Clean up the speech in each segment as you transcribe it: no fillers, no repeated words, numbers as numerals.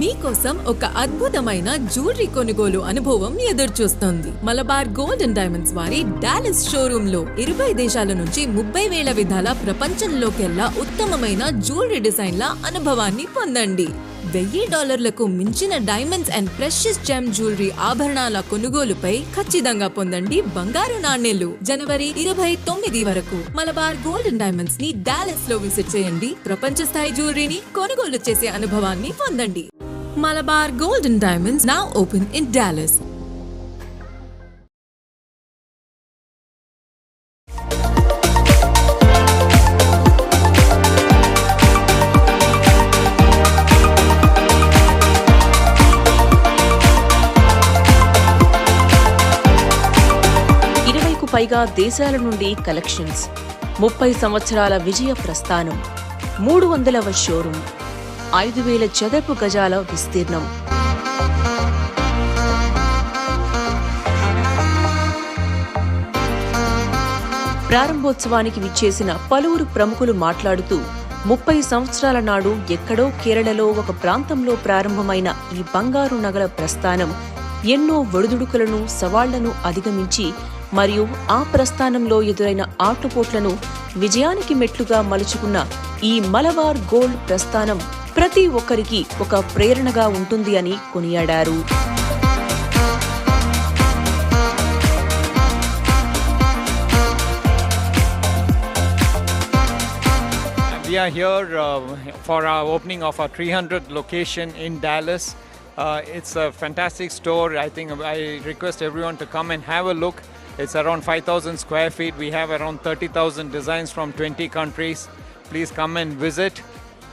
మీకోసం ఒక అద్భుతమైన జ్యువెలరీ కొనుగోలు అనుభవం ఎదురు చూస్తోంది. మలబార్ గోల్డ్ అండ్ డైమండ్స్ వారి డాలస్ షోరూమ్ లో 20 దేశాల నుంచి 30,000 విధాల ప్రపంచంలోకెల్లా ఉత్తమమైన జ్యువెలరీ డిజైన్ల అనుభవాన్ని పొందండి. $1,000 మించిన diamonds and precious gem jewellery ఆభరణాల కొనుగోలుపై ఖచ్చితంగా పొందండి బంగారు నాణేలు. జనవరి 29 వరకు మలబార్ గోల్డ్ అండ్ డైమండ్స్ ని డాలస్ లో విజిట్ చేయండి. ప్రపంచ స్థాయి జ్యువెలరీని కొనుగోలు చేసే అనుభవాన్ని పొందండి. Malabar Gold and Diamonds now open in Dallas. పైగా దేశాల నుండి కలెక్షన్స్, 30 సంవత్సరాల విజయ ప్రస్థానం, 300వ షోరూమ్, 5,000 చదరపు గజాల విస్తీర్ణం. ప్రారంభోత్సవానికి విచ్చేసిన పలువురు ప్రముఖులు మాట్లాడుతూ 30 సంవత్సరాల నాడు ఎక్కడో కేరళలో ఒక ప్రాంతంలో ప్రారంభమైన ఈ బంగారు నగల ప్రస్థానం ఎన్నో ఒడిదుడుకులను, సవాళ్లను అధిగమించి మరియు ఆ ప్రస్థానంలో ఎదురైన ఆటుపోట్లను విజయానికి మెట్లుగా మలుచుకున్న ఈ మలబార్ గోల్డ్ ప్రస్థానం ప్రతి ఒక్కరికి ఒక ప్రేరణగా ఉంటుంది అని కొనియాడారు. We are here for our opening of our 300th location in Dallas. It's a fantastic store. I think I request everyone to come and have a look. It's around 5,000 square feet. We have around 30,000 designs from 20 countries. Please come and visit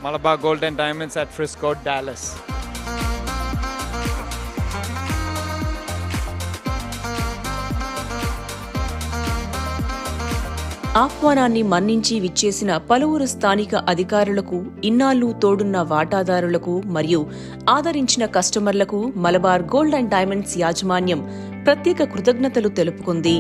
Malabar Gold and Diamonds at Frisco, Dallas. ఆహ్వానాన్ని మన్నించి విచ్చేసిన పలువురు స్థానిక అధికారులకు, ఇన్నాళ్లు తోడున్న వాటాదారులకు మరియు ఆదరించిన కస్టమర్లకు మలబార్ గోల్డ్ అండ్ డైమండ్స్ యాజమాన్యం ప్రత్యేక కృతజ్ఞతలు తెలుపుకుంది.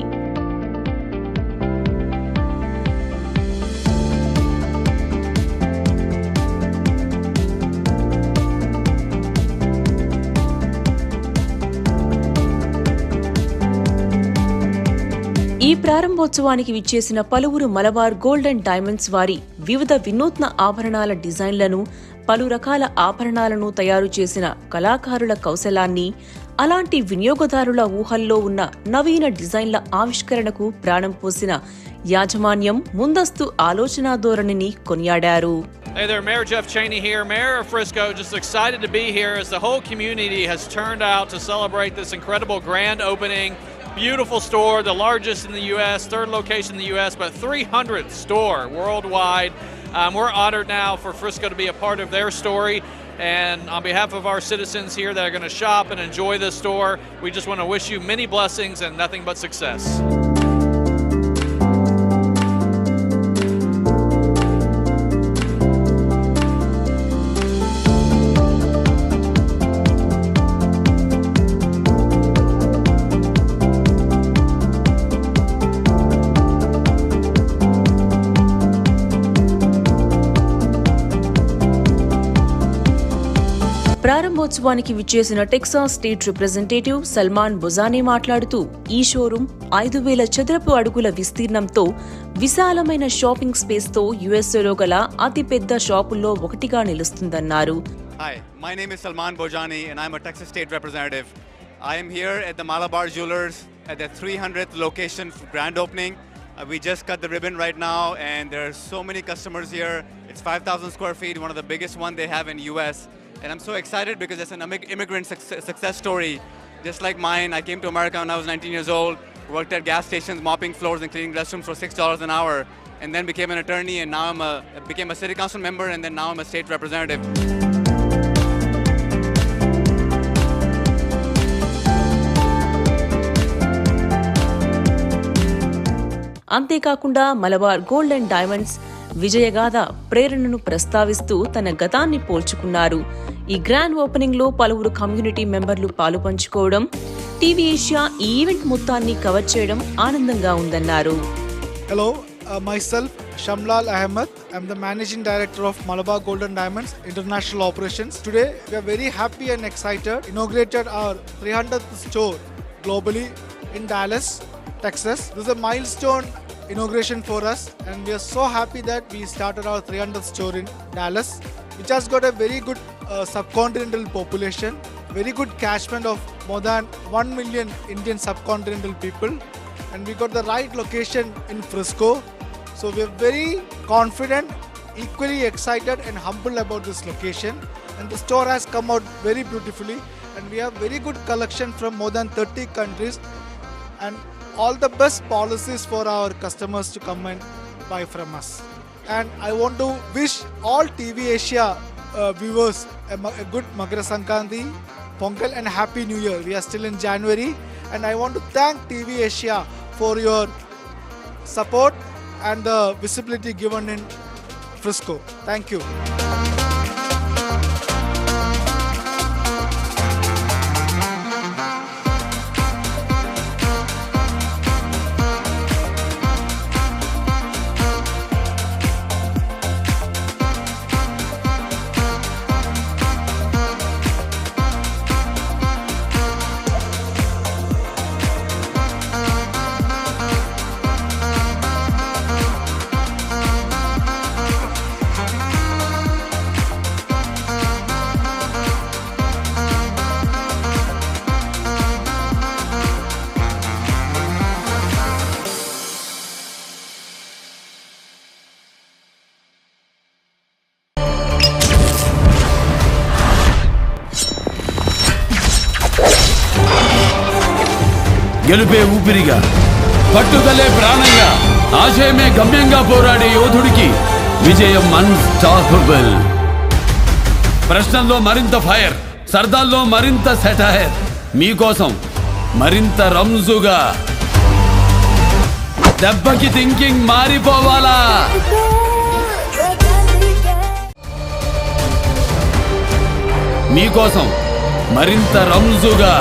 ఈ ప్రారంభోత్సవానికి విచ్చేసిన పలువురు మలబార్ గోల్డ్ అండ్ డైమండ్స్ వారి వివిధ వినూత్న ఆభరణాల డిజైన్లను, పలు రకాల ఆభరణాలను తయారు చేసిన కళాకారుల కౌశలాన్ని, అలాంటి వినియోగదారుల ఊహల్లో ఉన్న నవీన డిజైన్ల ఆవిష్కరణకు ప్రాణం పోసిన యాజమాన్యం ముందస్తు ఆలోచనా ధోరణిని కొనియాడారు. Hey there, Mayor Jeff Cheney here, Mayor of Frisco. Just excited to be here as the whole community has turned out to celebrate this incredible grand opening. Beautiful store, the largest in the U.S., third location in the U.S., but 300th store worldwide. We're honored now for Frisco to be a part of their story. And on behalf of our citizens here that are going to shop and enjoy this store, we just want to wish you many blessings and nothing but success. ప్రారంభోత్సవానికి విచ్చేసిన Texas state representative Salman బొజానే మాట్లాడుతూ ఈ showroom 5,000 చదరపు అడుగుల విస్తీర్ణంతో విశాలమైన shopping space తో యుఎస్ఏలో గల అతిపెద్ద షాపుల్లో ఒకటిగా నిలుస్తుందన్నారు. Hi, my name is Salman Bojani and I'm a Texas State Representative. I am here at the Malabar Jewelers at the 300th location grand opening. We just cut the ribbon right now and there are so many customers here. It's 5,000 square feet, one of the biggest one they have in US. And I'm so excited because it's an immigrant success story. Just like mine, I came to America when I was 19 years old, worked at gas stations, mopping floors and cleaning restrooms for $6 an hour, and then became an attorney, and now became a city council member, and then now I'm a state representative. అంతేకాకుండా Malabar gold and diamonds విజయగాథ ప్రేరణను ప్రస్తావిస్తూ తన గతాన్ని పోల్చుకున్నారు. ఈ grand opening లో పలువురు community మెంబర్లు పాలుపంచుకోవడం, TV Asia ఈ ఈవెంట్ మొత్తాన్ని కవర్ చేయడం ఆనందంగా ఉందన్నారు. Hello, myself, Shamlal Ahmed. I'm the Managing Director of Malabar Gold and Diamonds International Operations. Today, we are very happy and excited. Inaugurated our 300th store globally in Dallas, Texas. This is a milestone inauguration for us, and we are so happy that we started our 300th store in Dallas, which has got a very good subcontinental population, very good catchment of more than 1 million Indian subcontinental people, and we got the right location in Frisco. So we are very confident, equally excited and humble about this location, and the store has come out very beautifully, and we have very good collection from more than 30 countries and all the best policies for our customers to come and buy from us. And I want to wish all TV Asia viewers a good Makara Sankranti, Pongal and Happy New Year. We are still in January, and I want to thank TV Asia for your support and the visibility given in Frisco. Thank you. గెలుపే ఊపిరిగా, పట్టుదలే ప్రాణంగా, ఆశయమే గమ్యంగా పోరాడే యోధుడికి విజయం unstoppable. ప్రశ్నల్లో మరింత fire, సర్దాల్లో మరింత satire, మీకోసం మరింత రంజుగా. దెబ్బకి థింకింగ్ మారిపోవాలా? మీకోసం మరింత రంజుగా.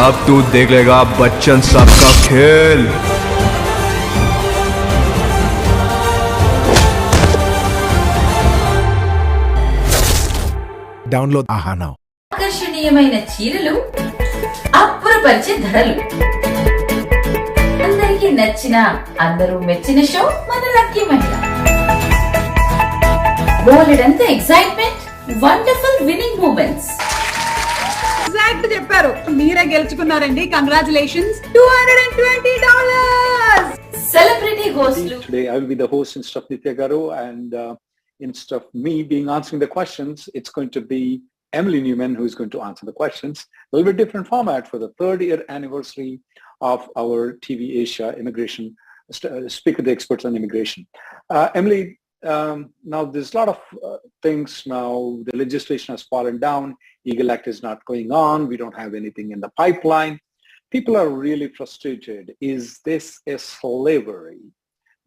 अब तू देख लेगा बच्चन साहब का खेल. డౌన్లోడ్ ఆహా నౌ. ఆకర్షణీయమైన చీరలు, అప్పురపరిచే ధరలు, అందరికీ నచ్చిన, అందరూ మెచ్చిన షో మన లక్కీ మహిళ. బోలెడంత excitement, wonderful winning moments. Exact చెప్పారు, మీరే గెలుచుకున్నారండి. కంగ్రాచులేషన్స్, $220. సెలబ్రిటీ హోస్ట్లు. Today I will be the host instead of Nitya Garu, and instead of me being answering the questions, it's going to be Emily Newman who is going to answer the questions. A little bit different format for the 3rd year anniversary of our TV Asia immigration, speak with the experts on immigration. Emily, now there's a lot of things now. The legislation has fallen down. Eagle Act is not going on. We don't have anything in the pipeline. People are really frustrated. Is this a slavery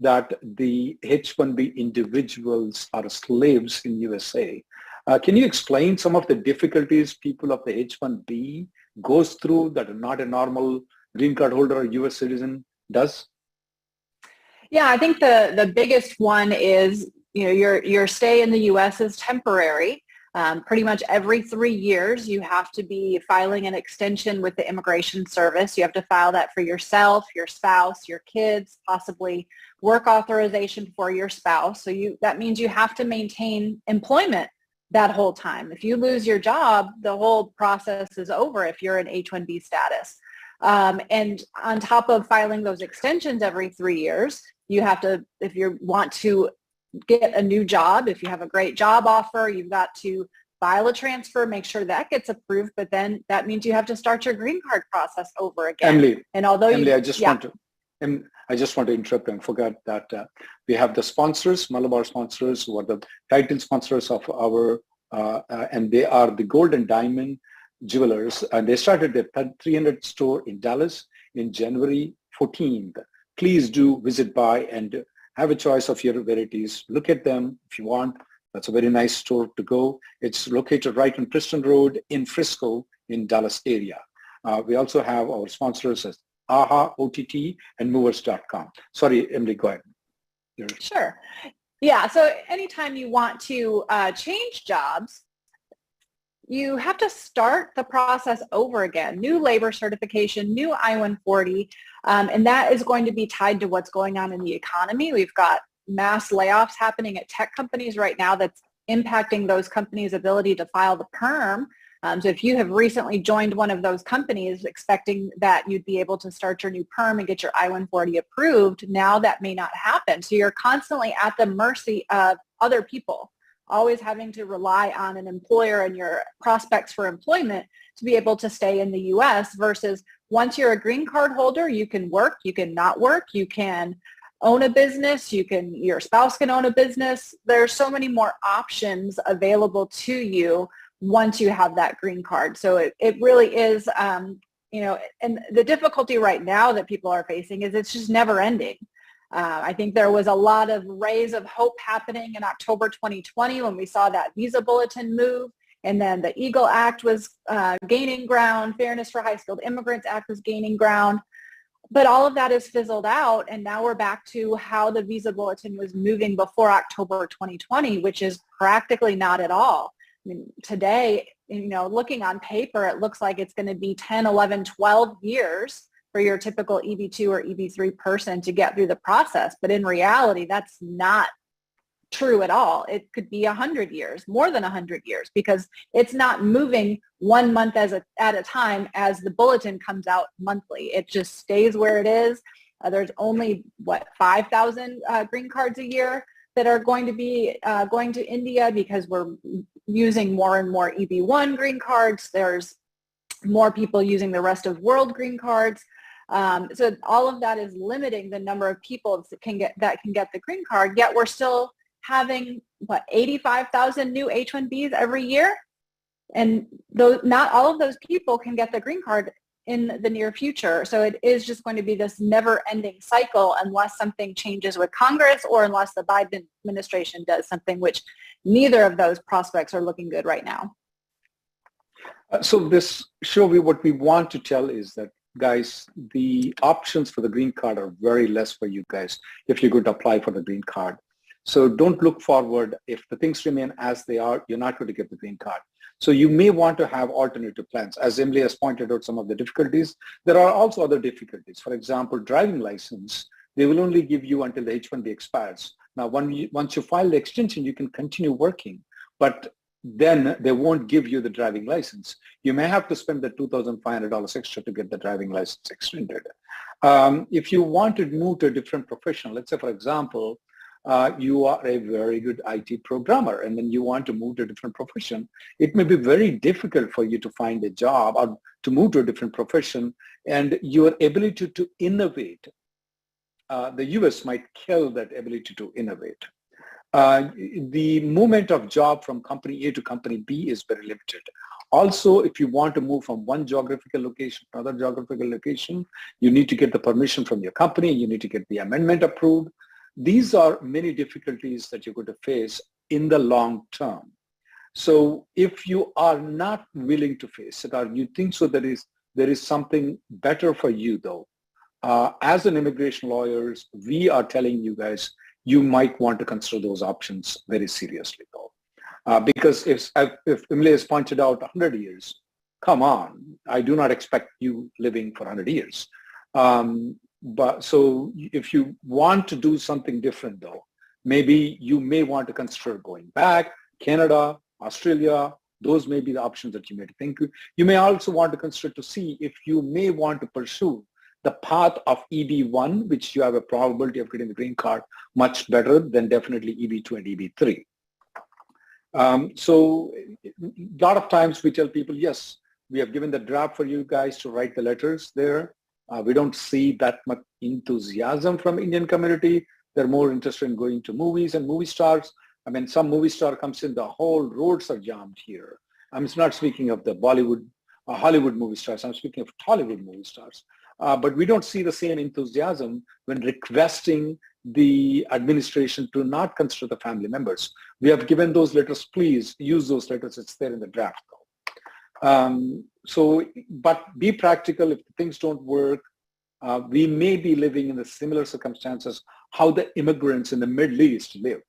that the H-1B individuals are slaves in USA? Can you explain some of the difficulties people of the H-1B goes through that not a normal green card holder or US citizen does? Yeah, I think the biggest one is, your stay in the US is temporary. Pretty much every 3 years, you have to be filing an extension with the Immigration Service. You have to file that for yourself, your spouse, your kids, possibly work authorization for your spouse. So that means you have to maintain employment that whole time. If you lose your job, the whole process is over if you're in H-1B status. And on top of filing those extensions every 3 years, you have to, if you want to get a new job, if you have a great job offer, you've got to file a transfer, make sure that gets approved, but then that means you have to start your green card process over again. Emily, and although Emily, I just want to interrupt and forget that we have the sponsors, Malabar sponsors, who are the title sponsors of our, and they are the Gold and Diamond Jewelers, and they started their 300th store in Dallas in January 14th. Please do visit by and have a choice of your varieties. Look at them if you want. That's a very nice store to go. It's located right on Preston Road in Frisco in Dallas area. We also have our sponsors as AHA, OTT, and Movers.com. Sorry, Emily, go ahead. Sure. Yeah, so anytime you want to change jobs, you have to start the process over again. New labor certification, new I-140, and that is going to be tied to what's going on in the economy. We've got mass layoffs happening at tech companies right now that's impacting those companies' ability to file the perm. So if you have recently joined one of those companies expecting that you'd be able to start your new perm and get your I-140 approved, now that may not happen. So you're constantly at the mercy of other people, always having to rely on an employer and your prospects for employment to be able to stay in the U.S. versus once you're a green card holder, you can work, you can not work, you can own a business, your spouse can own a business. There's so many more options available to you once you have that green card. So it really is, and the difficulty right now that people are facing is it's just never ending. I think there was a lot of rays of hope happening in October 2020 when we saw that visa bulletin move, and then the EAGLE Act was gaining ground, Fairness for High-Skilled Immigrants Act was gaining ground. But all of that has fizzled out, and now we're back to how the visa bulletin was moving before October 2020, which is practically not at all. I mean, today, looking on paper, it looks like it's going to be 10, 11, 12 years for your typical EB2 or EB3 person to get through the process. But in reality, that's not true at all. It could be 100 years, more than 100 years, because it's not moving 1 month at a time as the bulletin comes out monthly. It just stays where it is. There's only, 5,000 green cards a year that are going to be going to India because we're using more and more EB1 green cards. There's more people using the rest of world green cards. So all of that is limiting the number of people that can get the green card, yet we're still having 85,000 new H-1Bs every year, and not all of those people can get the green card in the near future. So it is just going to be this never-ending cycle unless something changes with Congress or unless the Biden administration does something, which neither of those prospects are looking good right now. So this show, what we want to tell is that, guys, the options for the green card are very less for you guys if you're going to apply for the green card. So don't look forward. If the things remain as they are, you're not going to get the green card. So you may want to have alternative plans. As Emily has pointed out some of the difficulties, there are also other difficulties. For example, driving license, they will only give you until the H-1B expires. Now, once you file the extension, you can continue working, but then they won't give you the driving license. You may have to spend the $2,500 extra to get the driving license extended. If you want to move to a different profession, let's say, for example, you are a very good IT programmer and then you want to move to a different profession, it may be very difficult for you to find a job or to move to a different profession, and your ability to innovate, the US might kill that ability to innovate. The movement of job from company A to company B is very limited. Also, if you want to move from one geographical location to another geographical location, you need to get the permission from your company. You need to get the amendment approved. These are many difficulties that you're going to face in the long term. So if you are not willing to face it, or you think so there is something better for you though, as an immigration lawyers, we are telling you guys, you might want to consider those options very seriously though. Because if Emily has pointed out 100 years, come on, I do not expect you living for 100 years. But so if you want to do something different though, maybe you may want to consider going back, Canada, Australia, those may be the options that you may think. You may also want to consider to see if you may want to pursue the path of EB1, which you have a probability of getting the green card much better than definitely EB2 and EB3. So a lot of times we tell people, yes, we have given the draft for you guys to write the letters there. We don't see that much enthusiasm from Indian community. They're more interested in going to movies and movie stars. I mean, some movie star comes in, the whole roads are jammed here. I'm not speaking of the Bollywood, Hollywood movie stars. I'm speaking of Tollywood movie stars. but we don't see the same enthusiasm when requesting the administration to not consider the family members. We have given those letters. Please use those letters. It's there in the draft. But be practical. If things don't work, we may be living in the similar circumstances how the immigrants in the Middle East live.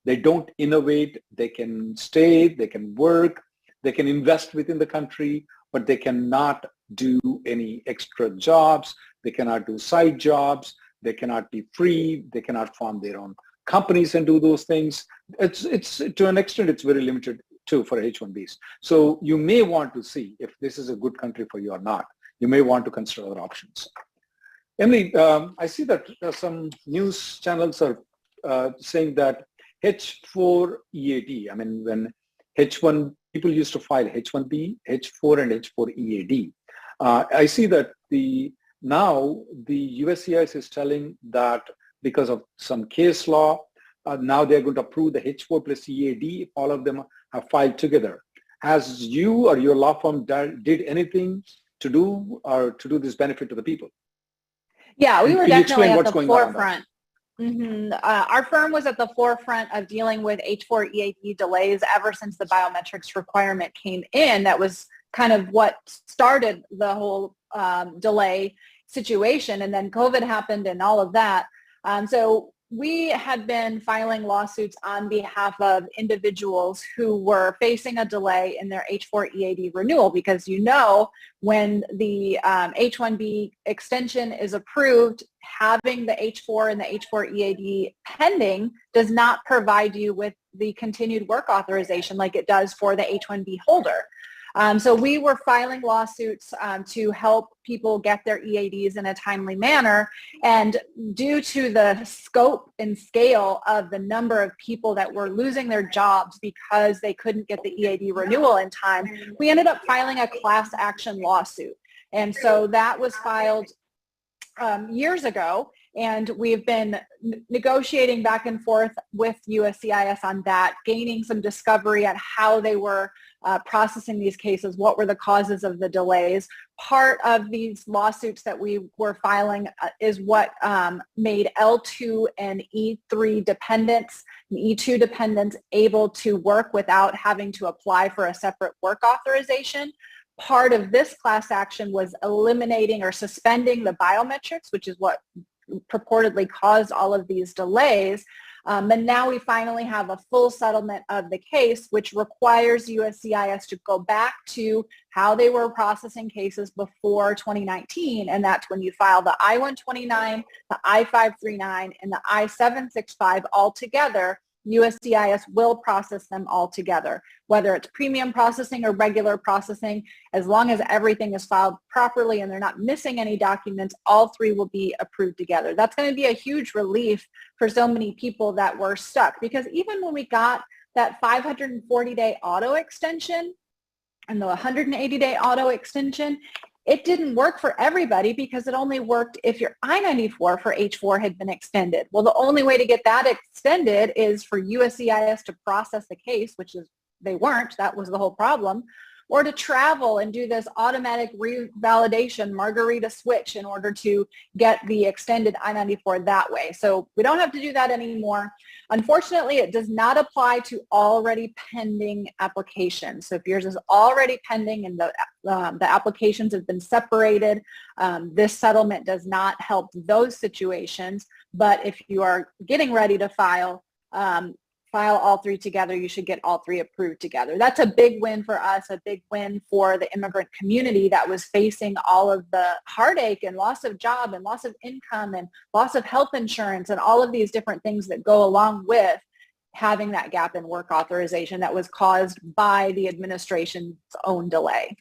They don't innovate. They can stay. They can work. They can invest within the country, but they cannot do any extra jobs. They cannot do side jobs. They cannot be free. They cannot form their own companies and do those things. It's to an extent, it's very limited too for H-1Bs. So you may want to see if this is a good country for you or not. You may want to consider other options. Emily, I see that some news channels are saying that H-4 EAD, I mean, when H-1, people used to file H-1B, H-4 and H-4 EAD. I see that now the USCIS is telling that because of some case law, now they're going to approve the H-4 plus EAD if all of them have filed together. Has you or your law firm did anything to do this benefit to the people? Yeah, we were definitely at the forefront. Our firm was at the forefront of dealing with H-4 EAD delays ever since the biometrics requirement came in. That was kind of what started the whole delay situation, and then COVID happened and all of that. So we had been filing lawsuits on behalf of individuals who were facing a delay in their H-4 EAD renewal, because when the H-1B extension is approved, having the H-4 and the H-4 EAD pending does not provide you with the continued work authorization like it does for the H-1B holder. So we were filing lawsuits to help people get their EADs in a timely manner. And due to the scope and scale of the number of people that were losing their jobs because they couldn't get the EAD renewal in time, we ended up filing a class action lawsuit. And so that was filed years ago. And we've been negotiating back and forth with USCIS on that, gaining some discovery on how they were processing these cases, what were the causes of the delays. Part of these lawsuits that we were filing is what made L2 and E3 dependents, and E2 dependents able to work without having to apply for a separate work authorization. Part of this class action was eliminating or suspending the biometrics, which is what purportedly caused all of these delays. And now we finally have a full settlement of the case, which requires USCIS to go back to how they were processing cases before 2019. And that's when you file the I-129, the I-539, and the I-765 all together. USCIS will process them all together, whether it's premium processing or regular processing. As long as everything is filed properly and they're not missing any documents, all three will be approved together. That's going to be a huge relief for so many people that were stuck, because even when we got that 540-day auto extension and the 180-day auto extension, it didn't work for everybody because it only worked if your I-94 for H-4 had been extended. Well, the only way to get that extended is for USCIS to process the case, which is they weren't. That was the whole problem. Or to travel and do this automatic revalidation margarita switch in order to get the extended I-94 that way. So we don't have to do that anymore. Unfortunately, it does not apply to already pending applications. So if yours is already pending and the applications have been separated, this settlement does not help those situations. But if you are getting ready to file all three together, you should get all three approved together. That's a big win for us, a big win for the immigrant community that was facing all of the heartache and loss of job and loss of income and loss of health insurance and all of these different things that go along with having that gap in work authorization that was caused by the administration's own delay.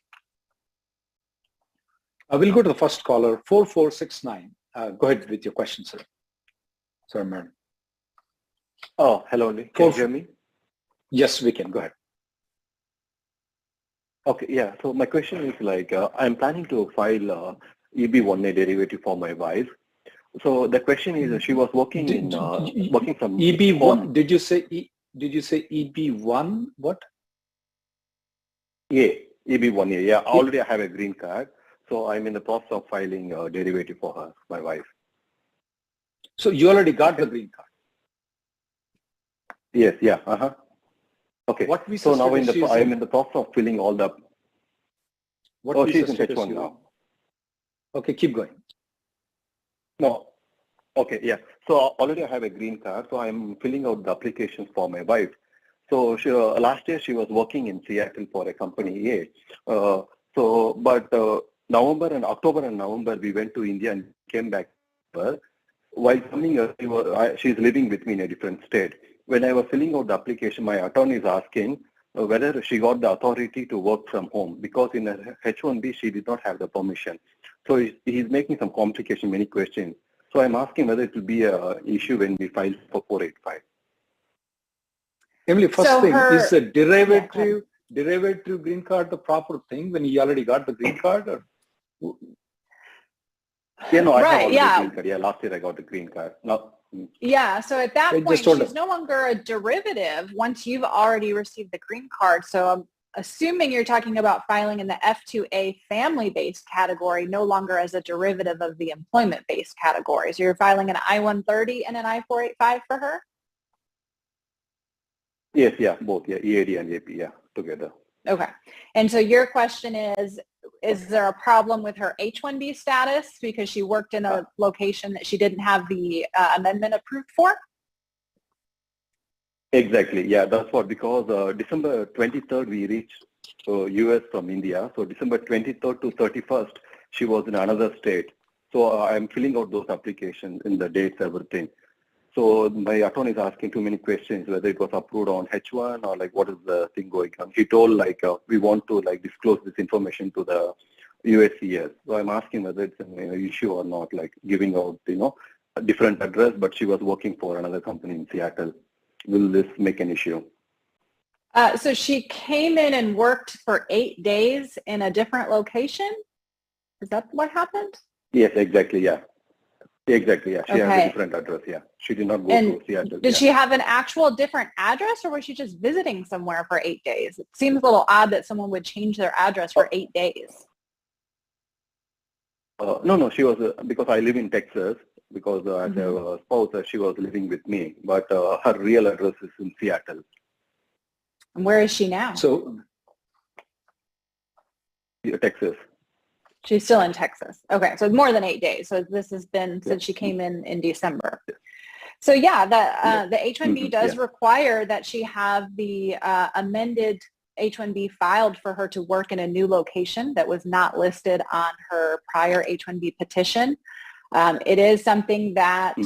We'll go to the first caller, 4469. Go ahead with your question, sir. Sorry, madam. Oh, hello. Can you hear me? Yes, we can. Go ahead. Okay, yeah. So my question is like, I'm planning to file EB1A derivative for my wife. So the question is, she was working working from EB1. Did you say EB1? What? Yeah, EB1A. Yeah, already I have a green card. So I'm in the process of filing a derivative for her, my wife. So you already got the green card? Yes, yeah, Okay. What visa so now status I'm in the process of filling all the. What she's visa in status H1 you now. Okay, keep going. No. Okay, yeah. So already I have a green card, so I'm filling out the applications for my wife. So last year she was working in Seattle for a company A. But October and November we went to India and came back. While coming here, she's living with me in a different state. When I was filling out the application, my attorney is asking whether she got the authority to work from home, because in her H-1B she did not have the permission. So he's making some complication, many questions. So I'm asking whether it will be an issue when we file for 485. Emily, first thing, is a derivative green card the proper thing when you already got the green card? Or? Yeah, no, I have already green card. Yeah, last year I got the green card. No. Yeah, so at that point, she's no longer a derivative once you've already received the green card. So I'm assuming you're talking about filing in the F2A family-based category, no longer as a derivative of the employment-based category. So you're filing an I-130 and an I-485 for her? Yes, yeah, both, yeah, EAD and AP, yeah, together. Okay. And so your question is there a problem with her H-1B status because she worked in a location that she didn't have the amendment approved for? Exactly, yeah, that's what, because December 23rd we reached US from India. So December 23rd to 31st, she was in another state. So I'm filling out those applications in the dates, everything. So my attorney is asking too many questions, whether it was approved on H1 or like what is the thing going on. He told like we want to like disclose this information to the USCIS. So I'm asking whether it's an issue or not, like giving out, a different address, but she was working for another company in Seattle. Will this make an issue? So she came in and worked for 8 days in a different location? Is that what happened? Yes, exactly, yeah. Exactly, yeah. She has a different address, yeah. She did not go to Seattle. Did she have an actual different address, or was she just visiting somewhere for 8 days? It seems a little odd that someone would change their address for 8 days. No, she was, because I live in Texas, because as a spouse, she was living with me, but her real address is in Seattle. And where is she now? So, Texas. She's still in Texas. Okay, so more than 8 days. So this has been since she came in December. So yeah, the H-1B does require that she have the amended H-1B filed for her to work in a new location that was not listed on her prior H-1B petition. It is something that,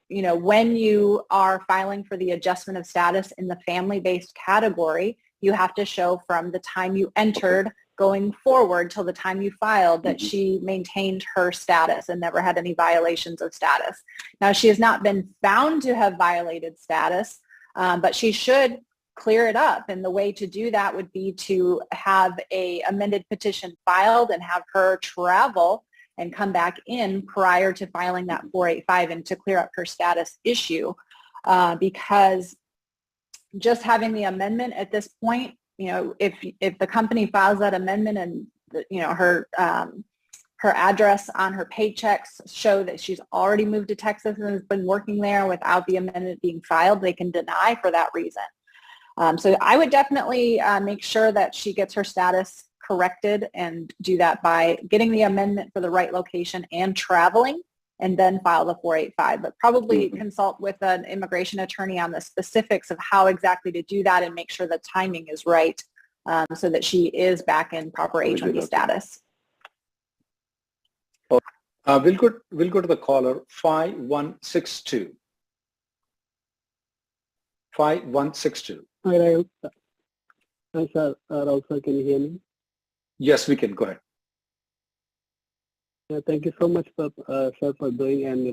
when you are filing for the adjustment of status in the family-based category, you have to show from the time you entered going forward till the time you filed that she maintained her status and never had any violations of status. Now, she has not been found to have violated status, but she should clear it up. And the way to do that would be to have a amended petition filed and have her travel and come back in prior to filing that 485 and to clear up her status issue, because just having the amendment at this point, if the company files that amendment and her address on her paychecks show that she's already moved to Texas and has been working there without the amendment being filed, they can deny for that reason. So I would definitely make sure that she gets her status corrected and do that by getting the amendment for the right location and traveling, and then file the 485. But probably consult with an immigration attorney on the specifics of how exactly to do that and make sure the timing is right so that she is back in proper H-1B status. We'll go to the caller 5162. 5162. Hi, Rahul. Hi, sir. Rahul, sir, can you hear me? Yes, we can. Go ahead. Yeah, thank you so much, sir, for doing and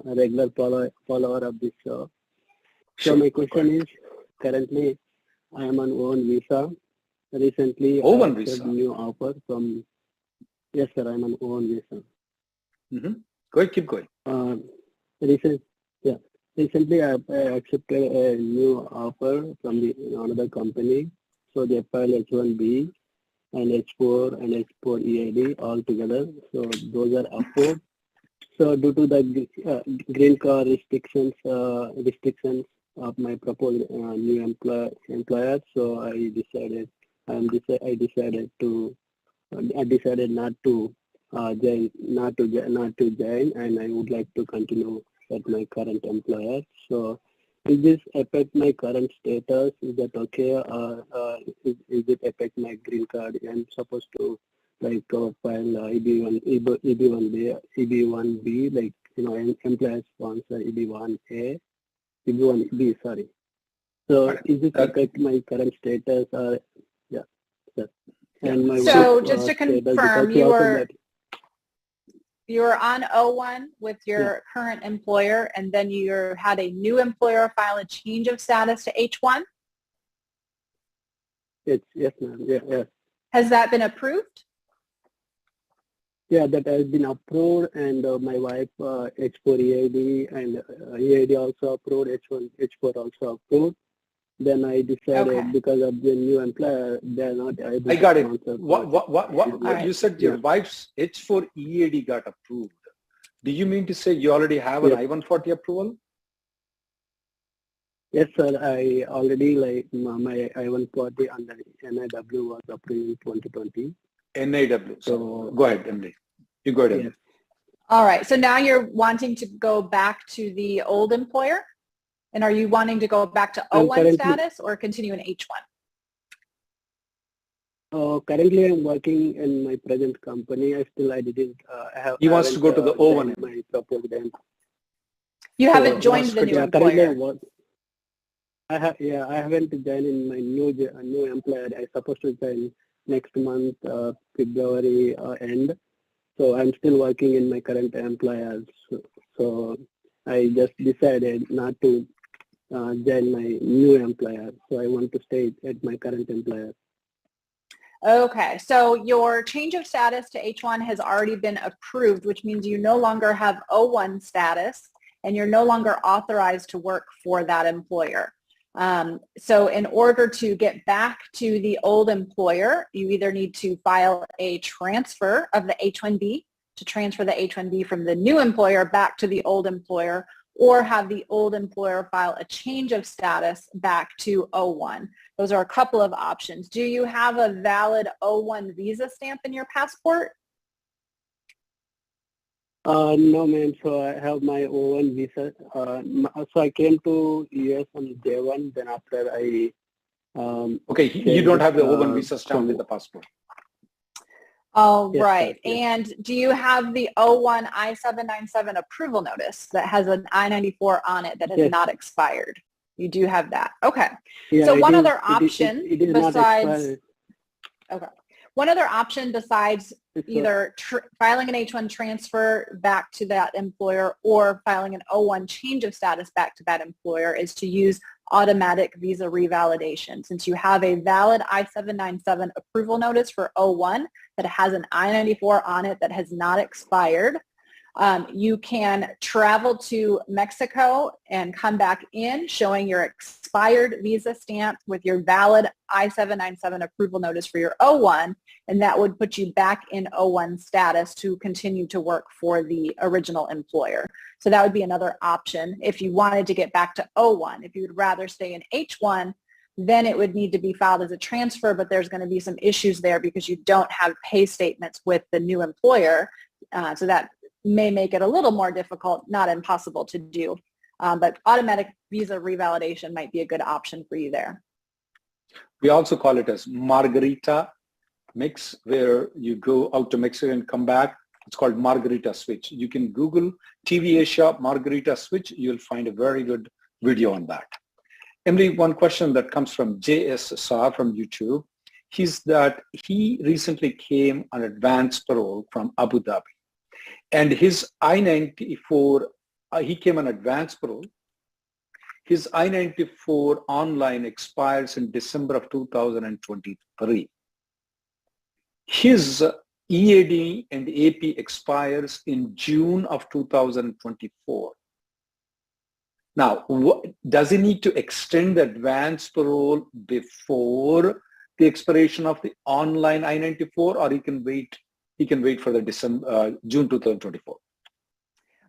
regular follower of this show. So my question is, currently I am on own visa. Recently, I received a new offer from. Yes, sir, I'm on own visa. Go ahead, keep going. Recently, I accepted a new offer from another company. So they filed H-1B. and H4 and H4 EAD all together. So those are approved. So due to the green card restrictions of my proposed new employer, so I decided not to join, and I would like to continue at my current employer. So will this affect my current status? Is that okay? Is it affect my green card? I'm supposed to file 𝐒𝐕1B, like, employer sponsor 𝐒𝐕1A, 𝐒𝐕1B, sorry. So is it affect my current status? Yeah. And my so just to confirm, you were on O1 with your current employer, and then you had a new employer file a change of status to H1? Yes, ma'am. Yeah. Has that been approved? Yeah, that has been approved, and my wife H4 EAD and EAD also approved, H4 also approved. Then I decided because of the new employer, they're not able I got to it. sponsor. What you said your wife's H4 EAD got approved. Do you mean to say you already have an I-140 approval? Yes, sir. I already, my I-140 under NIW was approved in 2020. NIW. So go ahead, Emily. You go ahead. Yes. All right. So now you're wanting to go back to the old employer? And are you wanting to go back to O1 status or continue in H1? Currently, I'm working in my present company. I didn't have. He wants to go to the O1. My proposed. You haven't joined the new employer. I haven't joined in my new employer. I'm supposed to join next month, February end. So I'm still working in my current employer. So I just decided not to join my new employer. So I want to stay at my current employer. Okay, so your change of status to H1 has already been approved, which means you no longer have O1 status and you're no longer authorized to work for that employer. So in order to get back to the old employer, you either need to file a transfer of the H-1B to transfer the H-1B from the new employer back to the old employer, or have the old employer file a change of status back to O1. Those are a couple of options. Do you have a valid O1 visa stamp in your passport? No, ma'am. So I have my O1 visa. So I came to US on J1. Then after I. Okay, you don't have the O1 visa stamp with the passport. Oh, Yes, right. yes. And do you have the O1 I-797 approval notice that has an I-94 on it that has Yes. not expired? You do have that. Okay. Yeah, So one it is- other option it is not besides, expired. okay. One other option besides It's a- either filing an H-1 transfer back to that employer or filing an O-1 change of status back to that employer is to use automatic visa revalidation. Since you have a valid I-797 approval notice for O-1 that has an I-94 on it that has not expired, you can travel to Mexico and come back in showing your expired visa stamp with your valid I-797 approval notice for your O-1, and that would put you back in O-1 status to continue to work for the original employer. So that would be another option if you wanted to get back to O-1. If you would rather stay in H-1, then it would need to be filed as a transfer, but there's going to be some issues there because you don't have pay statements with the new employer. So that may make it a little more difficult, not impossible to do. But automatic visa revalidation might be a good option for you there. We also call it as Margarita mix, where you go out to Mexico and come back. It's called Margarita switch. You can Google TV Asia Margarita switch. You'll find a very good video on that. Emily, one question that comes from J.S. Saar from YouTube is that he recently came on advance parole from Abu Dhabi. And his I-94, he came on advance parole. His I-94 online expires in December of 2023. His EAD and AP expires in June of 2024. Now, does he need to extend the advance parole before the expiration of the online I-94, or he can wait for the June 2024?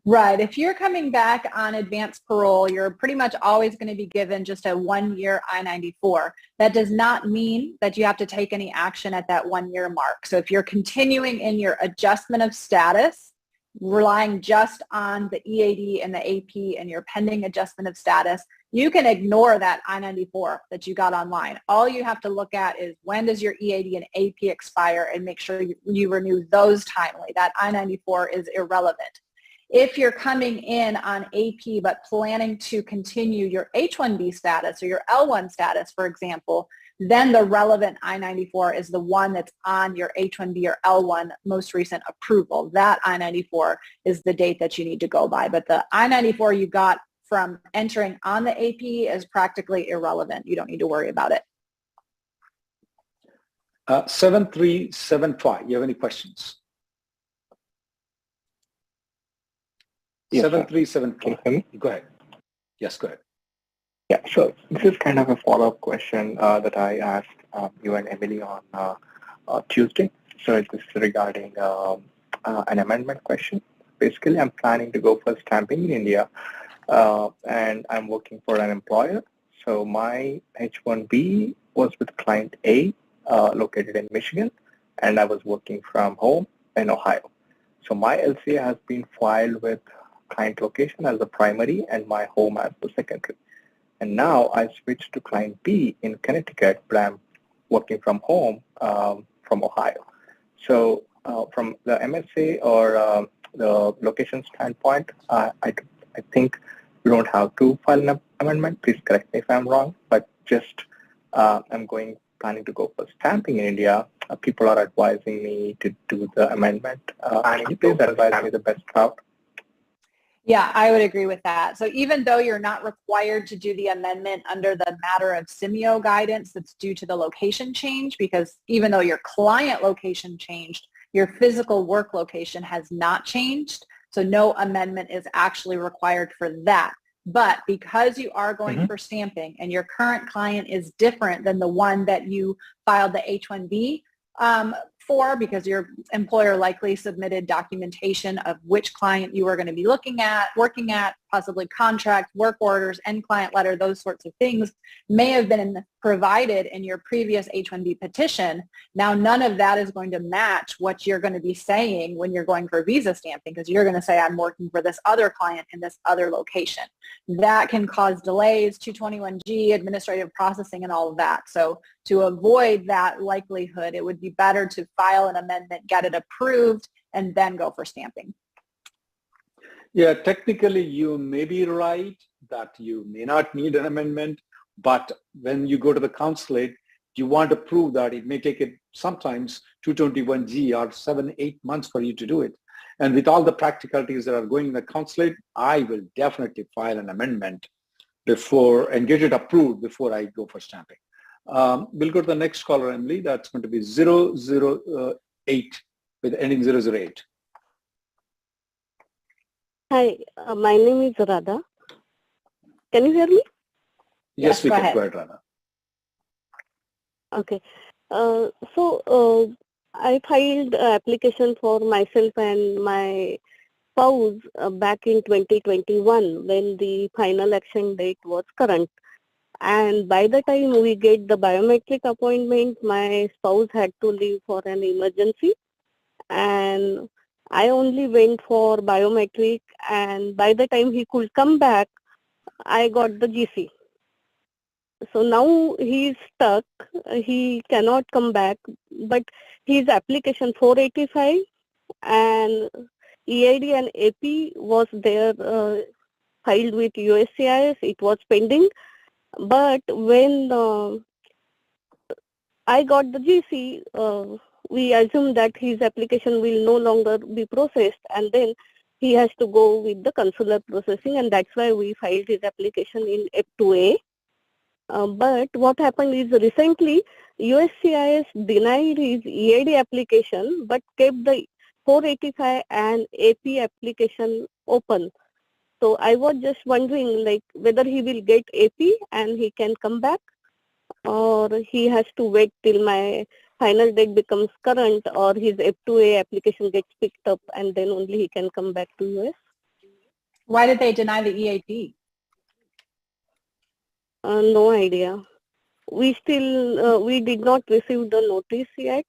Right. If you're coming back on advanced parole, you're pretty much always going to be given just a 1-year I-94. That does not mean that you have to take any action at that 1-year mark. So if you're continuing in your adjustment of status, relying just on the EAD and the AP and your pending adjustment of status, you can ignore that I-94 that you got online. All you have to look at is when does your EAD and AP expire, and make sure you renew those timely. That I-94 is irrelevant. If you're coming in on AP but planning to continue your H-1B status or your L-1 status, for example, then the relevant I-94 is the one that's on your H-1B or L-1 most recent approval. That I-94 is the date that you need to go by. But the I-94 you got from entering on the AP is practically irrelevant. You don't need to worry about it. 7375, you have any questions? Yes, 7375. Go ahead. Yes, go ahead. Yeah, sure. This is kind of a follow-up question that I asked you and Emily on Tuesday. So it is regarding an amendment question. Basically, I'm planning to go for stamping in India, and I'm working for an employer. So my H-1B was with client A, located in Michigan, and I was working from home in Ohio. So my LCA has been filed with client location as the primary and my home as the secondary. And now I switched to client B in Connecticut, but I'm working from home from Ohio. So from the MSA or the location standpoint, I think we don't have to file an amendment. Please correct me if I'm wrong, but just I'm planning to go for stamping in India. People are advising me to do the amendment. Can you please advise me the best route? Yeah, I would agree with that. So even though you're not required to do the amendment under the matter of SIMEO guidance that's due to the location change, because even though your client location changed, your physical work location has not changed. So no amendment is actually required for that. But because you are going for stamping and your current client is different than the one that you filed the H-1B for, because your employer likely submitted documentation of which client you were going to be working at, possibly contract, work orders, end client letter, those sorts of things may have been provided in your previous H-1B petition. Now, none of that is going to match what you're going to be saying when you're going for visa stamping, because you're going to say, I'm working for this other client in this other location. That can cause delays, 221G, administrative processing, and all of that. So to avoid that likelihood, it would be better to file an amendment, get it approved, and then go for stamping. Yeah, technically you may be right that you may not need an amendment, but when you go to the consulate, you want to prove that it may take it sometimes 221G or 7-8 months for you to do it. And with all the practicalities that are going in the consulate, I will definitely file an amendment before and get it approved before I go for stamping. We'll go to the next caller, Emily. That's going to be 008 with ending 008. Hi, my name is Radha. Can you hear me? Yes, we can. Go ahead, Radha. Okay. I filed an application for myself and my spouse back in 2021 when the final action date was current. And by the time we get the biometric appointment, my spouse had to leave for an emergency. And I only went for biometric, and by the time he could come back, I got the GC. So now he is stuck. He cannot come back, but his application 485 and EID and AP was there filed with USCIS. It was pending. But when I got the GC, we assume that his application will no longer be processed, and then he has to go with the consular processing, and that's why we filed his application in F2A. But what happened is recently USCIS denied his EAD application but kept the 485 and AP application open. So I was just wondering, like, whether he will get AP and he can come back, or he has to wait till my final date becomes current, or his F2A application gets picked up and then only he can come back to US? Why did they deny the EAD? No idea. We did not receive the notice yet,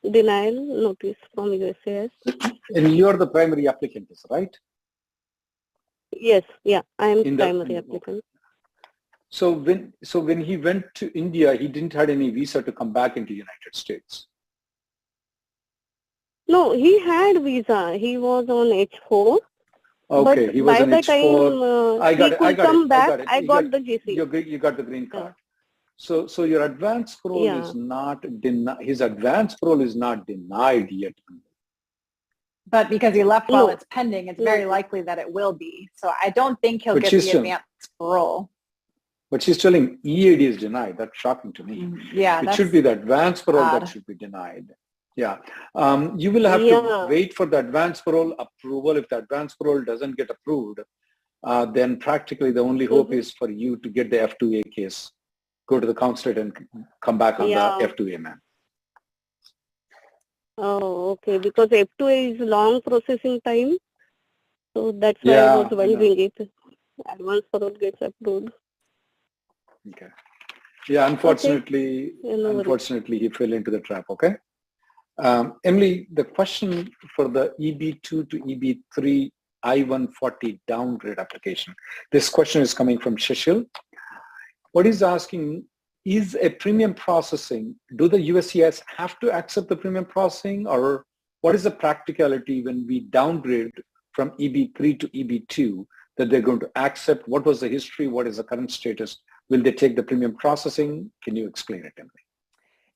denial notice from USCIS. And you are the primary applicant, right? Yes, yeah, I am In the- primary applicant. So when he went to India, he didn't have any visa to come back into the United States. No, he had visa. He was on H4. Okay, but he was by on the H4. time he could come back, I got the GC. You got the green card. So your advance parole Yeah. is not denied. His advance parole is not denied yet. But because he left while No. it's pending, it's No. very likely that it will be. So I don't think he'll But get she's the still- advanced parole. But she's telling EAD is denied. That's shocking to me. Yeah, It that's should be the advance parole odd. that should be denied. Yeah. You will have Yeah. to wait for the advance parole approval. If the advance parole doesn't get approved, then practically the only hope is for you to get the F2A case. Go to the consulate and come back on Yeah. the F2A, man. Oh, okay. Because F2A is long processing time. So that's why Yeah, I was wondering if advance parole gets approved. Okay. Yeah, unfortunately, Yeah, no worries. unfortunately, he fell into the trap, okay? Emily, the question for the EB2 to EB3 I-140 downgrade application. This question is coming from Shishil. What he's asking, is a premium processing, do the USCIS have to accept the premium processing, or what is the practicality when we downgrade from EB3 to EB2 that they're going to accept? What was the history? What is the current status? Will they take the premium processing? Can you explain it, Emily?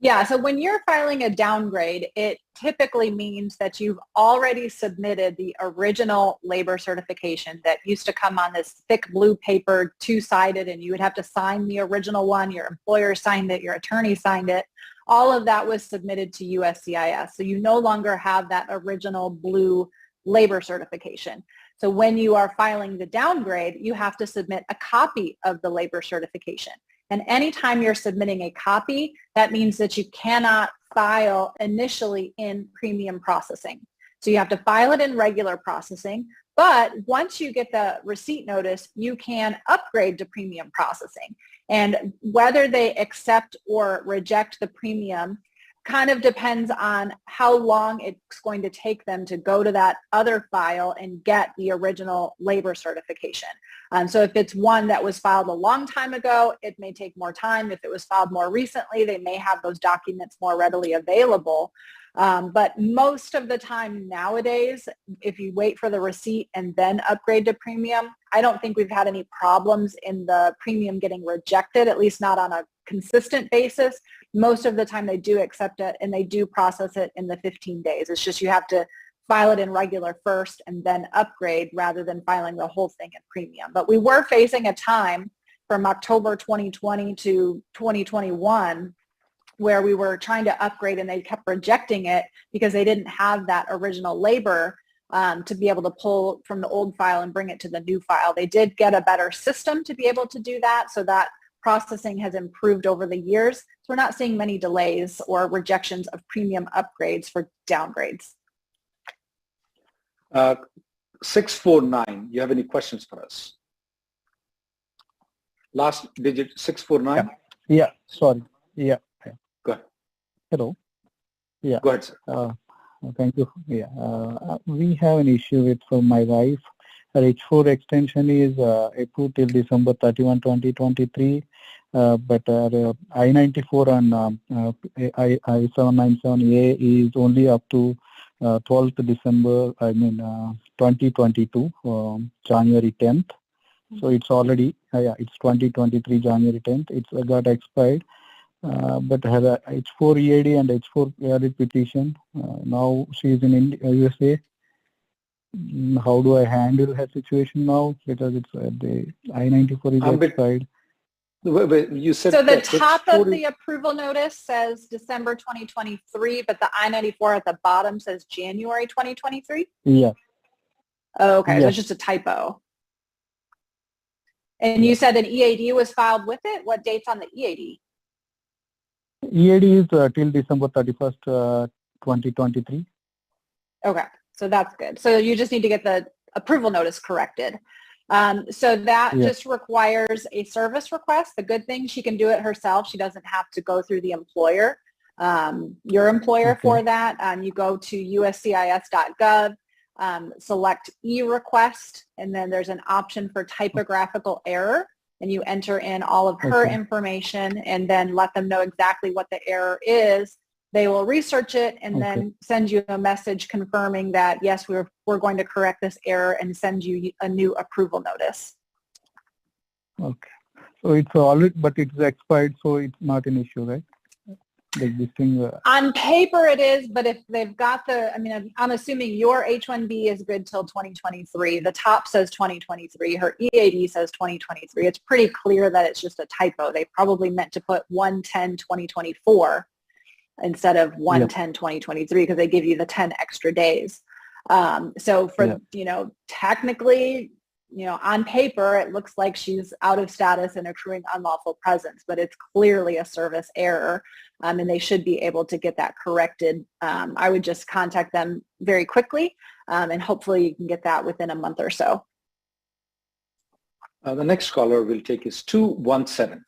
Yeah, so when you're filing a downgrade, it typically means that you've already submitted the original labor certification that used to come on this thick blue paper, two-sided, and you would have to sign the original one. Your employer signed it, your attorney signed it. All of that was submitted to USCIS. So you no longer have that original blue labor certification. So when you are filing the downgrade, you have to submit a copy of the labor certification. And anytime you're submitting a copy, that means that you cannot file initially in premium processing. So you have to file it in regular processing, but once you get the receipt notice, you can upgrade to premium processing. And whether they accept or reject the premium kind of depends on how long it's going to take them to go to that other file and get the original labor certification. So if it's one that was filed a long time ago, it may take more time. If it was filed more recently, they may have those documents more readily available. But most of the time nowadays, if you wait for the receipt and then upgrade to premium, I don't think we've had any problems in the premium getting rejected, at least not on a consistent basis. Most of the time they do accept it and they do process it in the 15 days. It's just you have to file it in regular first and then upgrade rather than filing the whole thing in premium. But we were facing a time from October 2020 to 2021 where we were trying to upgrade and they kept rejecting it because they didn't have that original labor to be able to pull from the old file and bring it to the new file. They did get a better system to be able to do that, so that processing has improved over the years. So we're not seeing many delays or rejections of premium upgrades for downgrades. 649, you have any questions for us? Last digit 649? Yeah, sorry. Yeah. Go ahead. Hello. Yeah. Go ahead, sir. Thank you. Yeah. We have an issue with for my wife. Her H4 extension is approved till December 31, 2023. But I-94 and I-797A is only up to 12th December, 2022, January 10th. So it's already, it's 2023, January 10th. It's got expired. But her H4 EAD and H4 EAD petition, now she's in USA. How do I handle her situation now? Because it's the I-94 is expired. Wait, you said so the top of the approval notice says December 2023, but the I-94 at the bottom says January 2023? Yeah. Oh, okay, yes. So it's just a typo. And you said an EAD was filed with it? What date's on the EAD? EAD is till December 31st, 2023. Okay, so that's good. So you just need to get the approval notice corrected. So that just requires a service request. The good thing, she can do it herself. She doesn't have to go through the employer, your employer for that. You go to USCIS.gov, select e-request, and then there's an option for typographical error, and you enter in all of her information and then let them know exactly what the error is. They will research it and then send you a message confirming that, yes, we're going to correct this error and send you a new approval notice. Okay. So it's already, but it's expired, so it's not an issue, right? The existing. On paper it is, but if they've got the, I mean, I'm assuming your H-1B is good till 2023. The top says 2023. Her EAD says 2023. It's pretty clear that it's just a typo. They probably meant to put 1/10/2024 instead of 1/10/2023 because they give you the 10 extra days. So for, you know, technically, you know, on paper, it looks like she's out of status and accruing unlawful presence, but it's clearly a service error, and they should be able to get that corrected. I would just contact them very quickly, and hopefully you can get that within a month or so. The next caller we'll take is 217.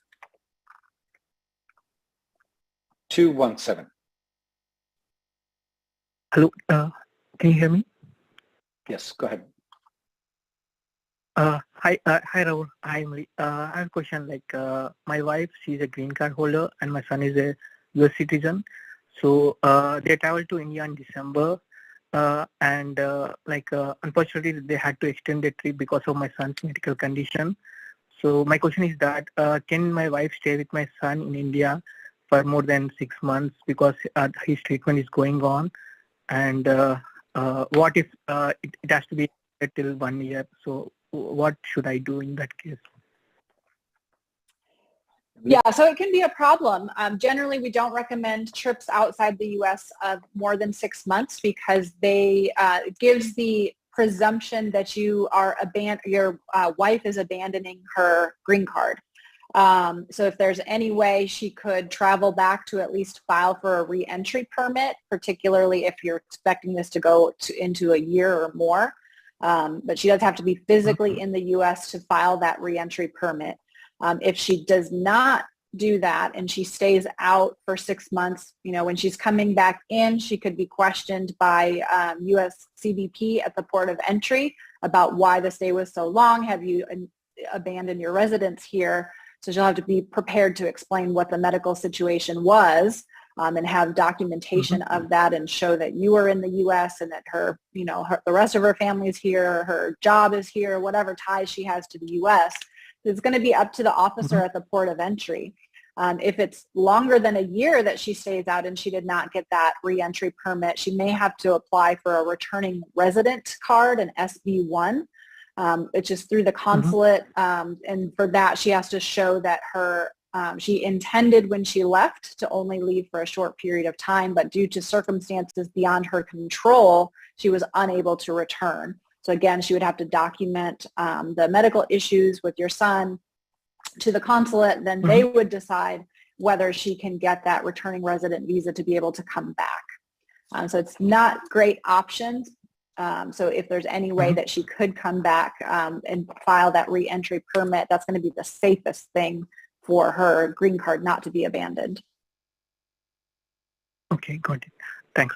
217. Hello, can you hear me? Yes, go ahead. Hi, Rahul. Hi, Emily. I have a question. Like, my wife, she's a green card holder, and my son is a US citizen. So they traveled to India in December, and unfortunately, they had to extend the trip because of my son's medical condition. So my question is that, can my wife stay with my son in India for more than 6 months because his treatment is going on? And what if it has to be till 1 year? So what should I do in that case? Yeah, so it can be a problem. Generally, we don't recommend trips outside the U.S. of more than 6 months because it gives the presumption that your wife is abandoning her green card. So if there's any way she could travel back to at least file for a re-entry permit, particularly if you're expecting this to go into a year or more. But she does have to be physically in the U.S. to file that re-entry permit. If she does not do that and she stays out for 6 months, you know, when she's coming back in, she could be questioned by U.S. CBP at the port of entry about why the stay was so long. Have you abandoned your residence here? So she'll have to be prepared to explain what the medical situation was. And have documentation of that and show that you are in the U.S. and that the rest of her family is here, her job is here, whatever ties she has to the U.S. It's going to be up to the officer at the port of entry. If it's longer than a year that she stays out and she did not get that re-entry permit, she may have to apply for a returning resident card, an SB1, which is through the consulate. And for that, she has to show that she intended when she left to only leave for a short period of time, but due to circumstances beyond her control, she was unable to return. So again, she would have to document the medical issues with your son to the consulate. Then they would decide whether she can get that returning resident visa to be able to come back. So it's not great options. So if there's any way that she could come back and file that re-entry permit, that's going to be the safest thing for her green card not to be abandoned. Okay, got it. Thanks.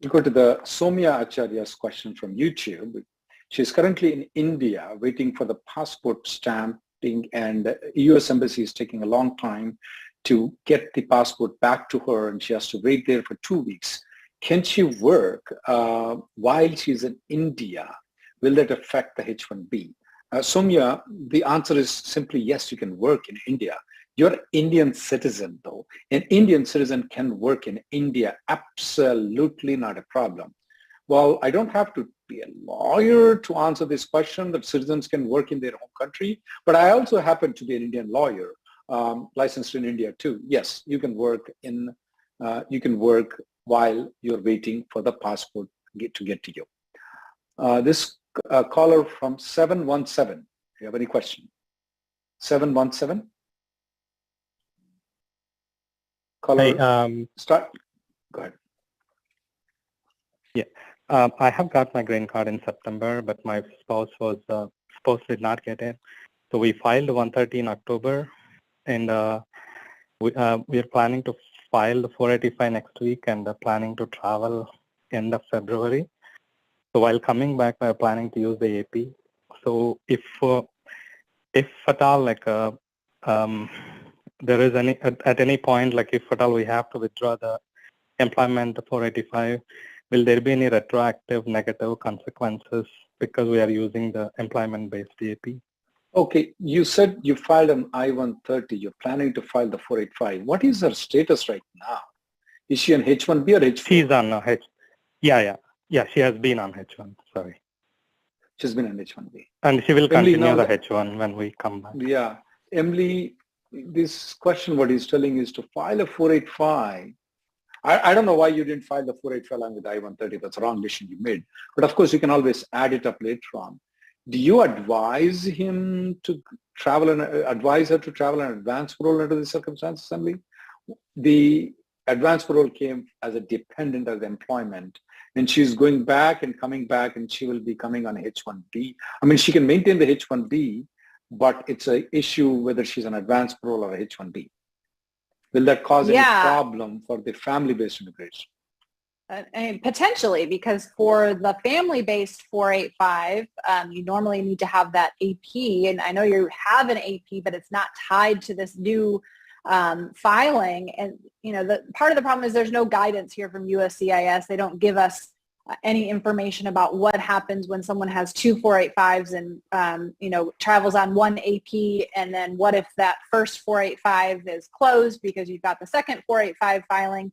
We go to the Somya Acharya's question from YouTube. She's currently in India waiting for the passport stamping, and the US Embassy is taking a long time to get the passport back to her, and she has to wait there for 2 weeks. Can she work while she's in India? Will that affect the H-1B? Somya, the answer is simply yes, you can work in India. You're an Indian citizen, though. An Indian citizen can work in India, absolutely not a problem. Well, I don't have to be a lawyer to answer this question that citizens can work in their home country, but I also happen to be an Indian lawyer, licensed in India too. Yes, you can work while you're waiting for the passport to get to you. This caller from 717. Do you have any question? 717? caller. Start. Go ahead. Yeah, I have got my green card in September, but my spouse did not get it. So we filed 130 in October, and we are planning to file the 485 next week, and planning to travel end of February. So while coming back, we're planning to use the AP. So if at all, like there is at any point, like if at all we have to withdraw the employment 485, will there be any retroactive negative consequences because we are using the employment-based AP? Okay, you said you filed an I-130. You're planning to file the 485. What is her status right now? Is she on H-1B or H-4? She's on H. Yeah. She has been on H-1. Sorry. She's been on H-1B. And she will continue the H-1 when we come back. Yeah. Emily, this question, what he's telling is to file a 485. I don't know why you didn't file the 485 along with I-130. That's a wrong decision you made. But of course, you can always add it up later on. Do you advise him to travel and advise her to travel an advance parole under the circumstances, Emily? The advance parole came as a dependent of employment, and she's going back and coming back, and she will be coming on H-1B. I mean, she can maintain the H-1B, but it's an issue whether she's on advance parole or H-1B. Will that cause any problem for the family-based immigration? Potentially, because for the family-based 485, you normally need to have that AP, and I know you have an AP, but it's not tied to this new filing. And the part of the problem is there's no guidance here from USCIS. They don't give us any information about what happens when someone has two 485s and travels on one AP, and then what if that first 485 is closed because you've got the second 485 filing.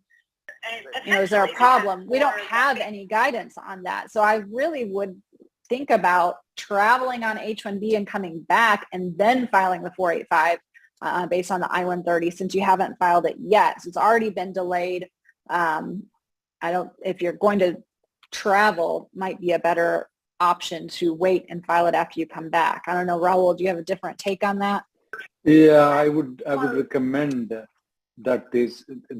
Is there a problem? We don't have any guidance on that. So I really would think about traveling on H-1B and coming back and then filing the 485 based on the I-130, since you haven't filed it yet. So it's already been delayed. If you're going to travel, might be a better option to wait and file it after you come back. I don't know, Rahul, do you have a different take on that? Yeah, I would recommend that they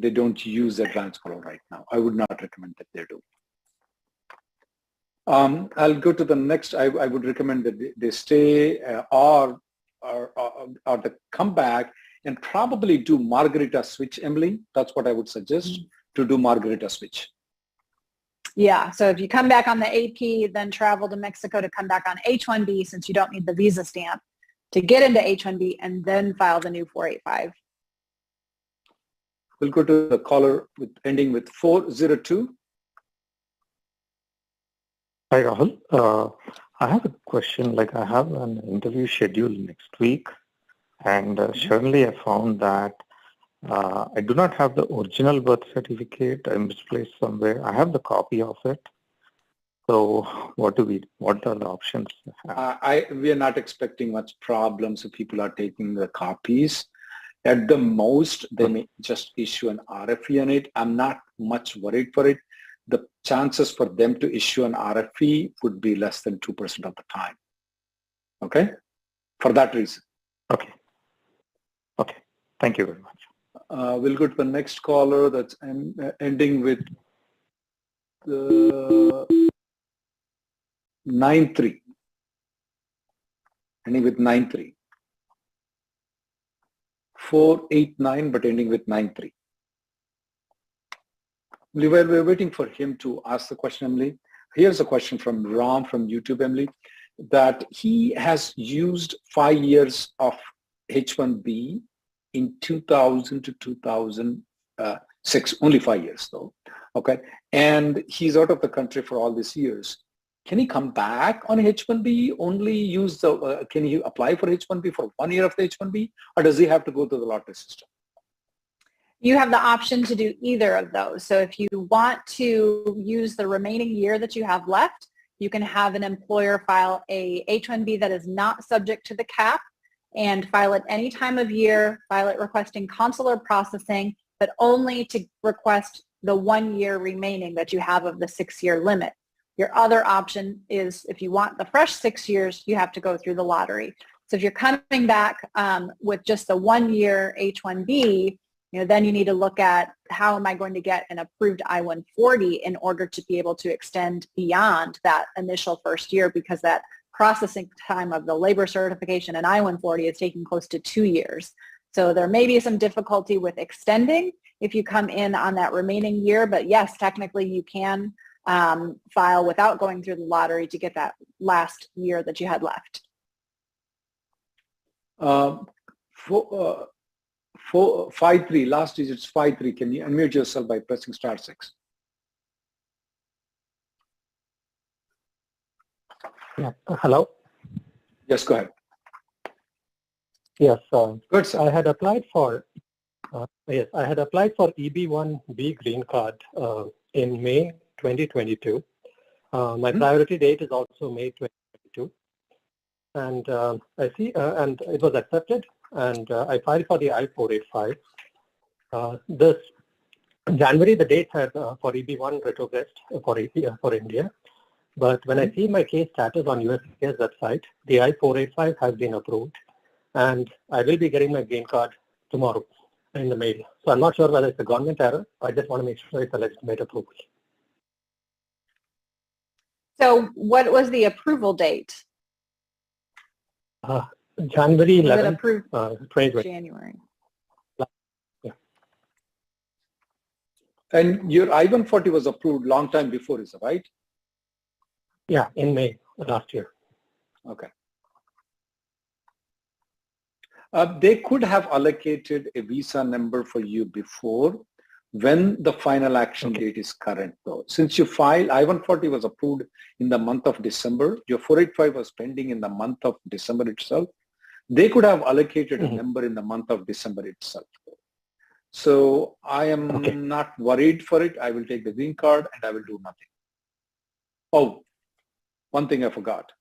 don't use advance parole right now. I would not recommend that they do. I'll go to the next. I would recommend that they stay or they come back and probably do Margarita switch, Emily. That's what I would suggest, to do Margarita switch. Yeah, so if you come back on the AP, then travel to Mexico to come back on H-1B, since you don't need the visa stamp to get into H-1B, and then file the new 485. We'll go to the caller ending with 402. Hi, Rahul. I have a question. Like, I have an interview scheduled next week, and surely I found that I do not have the original birth certificate. I misplaced somewhere. I have the copy of it. So what are the options? We are not expecting much problems if people are taking the copies. At the most, they may just issue an RFE on it. I'm not much worried for it. The chances for them to issue an RFE would be less than 2% of the time. Okay? For that reason. Okay. Thank you very much. We'll go to the next caller that's ending with 93. Ending with 93. 489, but ending with 93. While we're waiting for him to ask the question, Emily, here's a question from Ram from YouTube, Emily, that he has used 5 years of H-1B in 2000 to 2006, only 5 years though, okay? And he's out of the country for all these years. Can he come back on H-1B, only use can he apply for H-1B for 1 year of the H-1B, or does he have to go to the lottery system? You have the option to do either of those. So if you want to use the remaining year that you have left, you can have an employer file a H-1B that is not subject to the cap and file it any time of year, file it requesting consular processing, but only to request the 1 year remaining that you have of the 6 year limit. Your other option is if you want the fresh 6 years, you have to go through the lottery. So if you're coming back with just the 1 year H-1B, then you need to look at how am I going to get an approved I-140 in order to be able to extend beyond that initial first year, because that processing time of the labor certification and I-140 is taking close to 2 years. So there may be some difficulty with extending if you come in on that remaining year, but yes, technically you can file without going through the lottery to get that last year that you had left. 53, last digit's 53. Can you unmute yourself by pressing *6? Yeah. Hello. Yes, go ahead. Yes. Good, sir. I had applied for 𝐒𝐕1B green card in May 2022. My priority date is also May 2022, and I see, and it was accepted, and I filed for the I-485. This January, the date had for 𝐒𝐕1 retrogressed for India, but when I see my case status on USCIS website, the I-485 has been approved, and I will be getting my green card tomorrow in the mail. So I'm not sure whether it's a government error. I just want to make sure it's a legitimate approval. So what was the approval date? January 11th, approved 2020. January. Yeah. And your I-140 was approved long time before, is it right? Yeah, in May last year. Okay. They could have allocated a visa number for you before, when the final action date is current though. Since you filed, I-140 was approved in the month of December, your 485 was pending in the month of December itself, they could have allocated a number in the month of December itself. So I am not worried for it. I will take the green card and I will do nothing. Oh, one thing I forgot.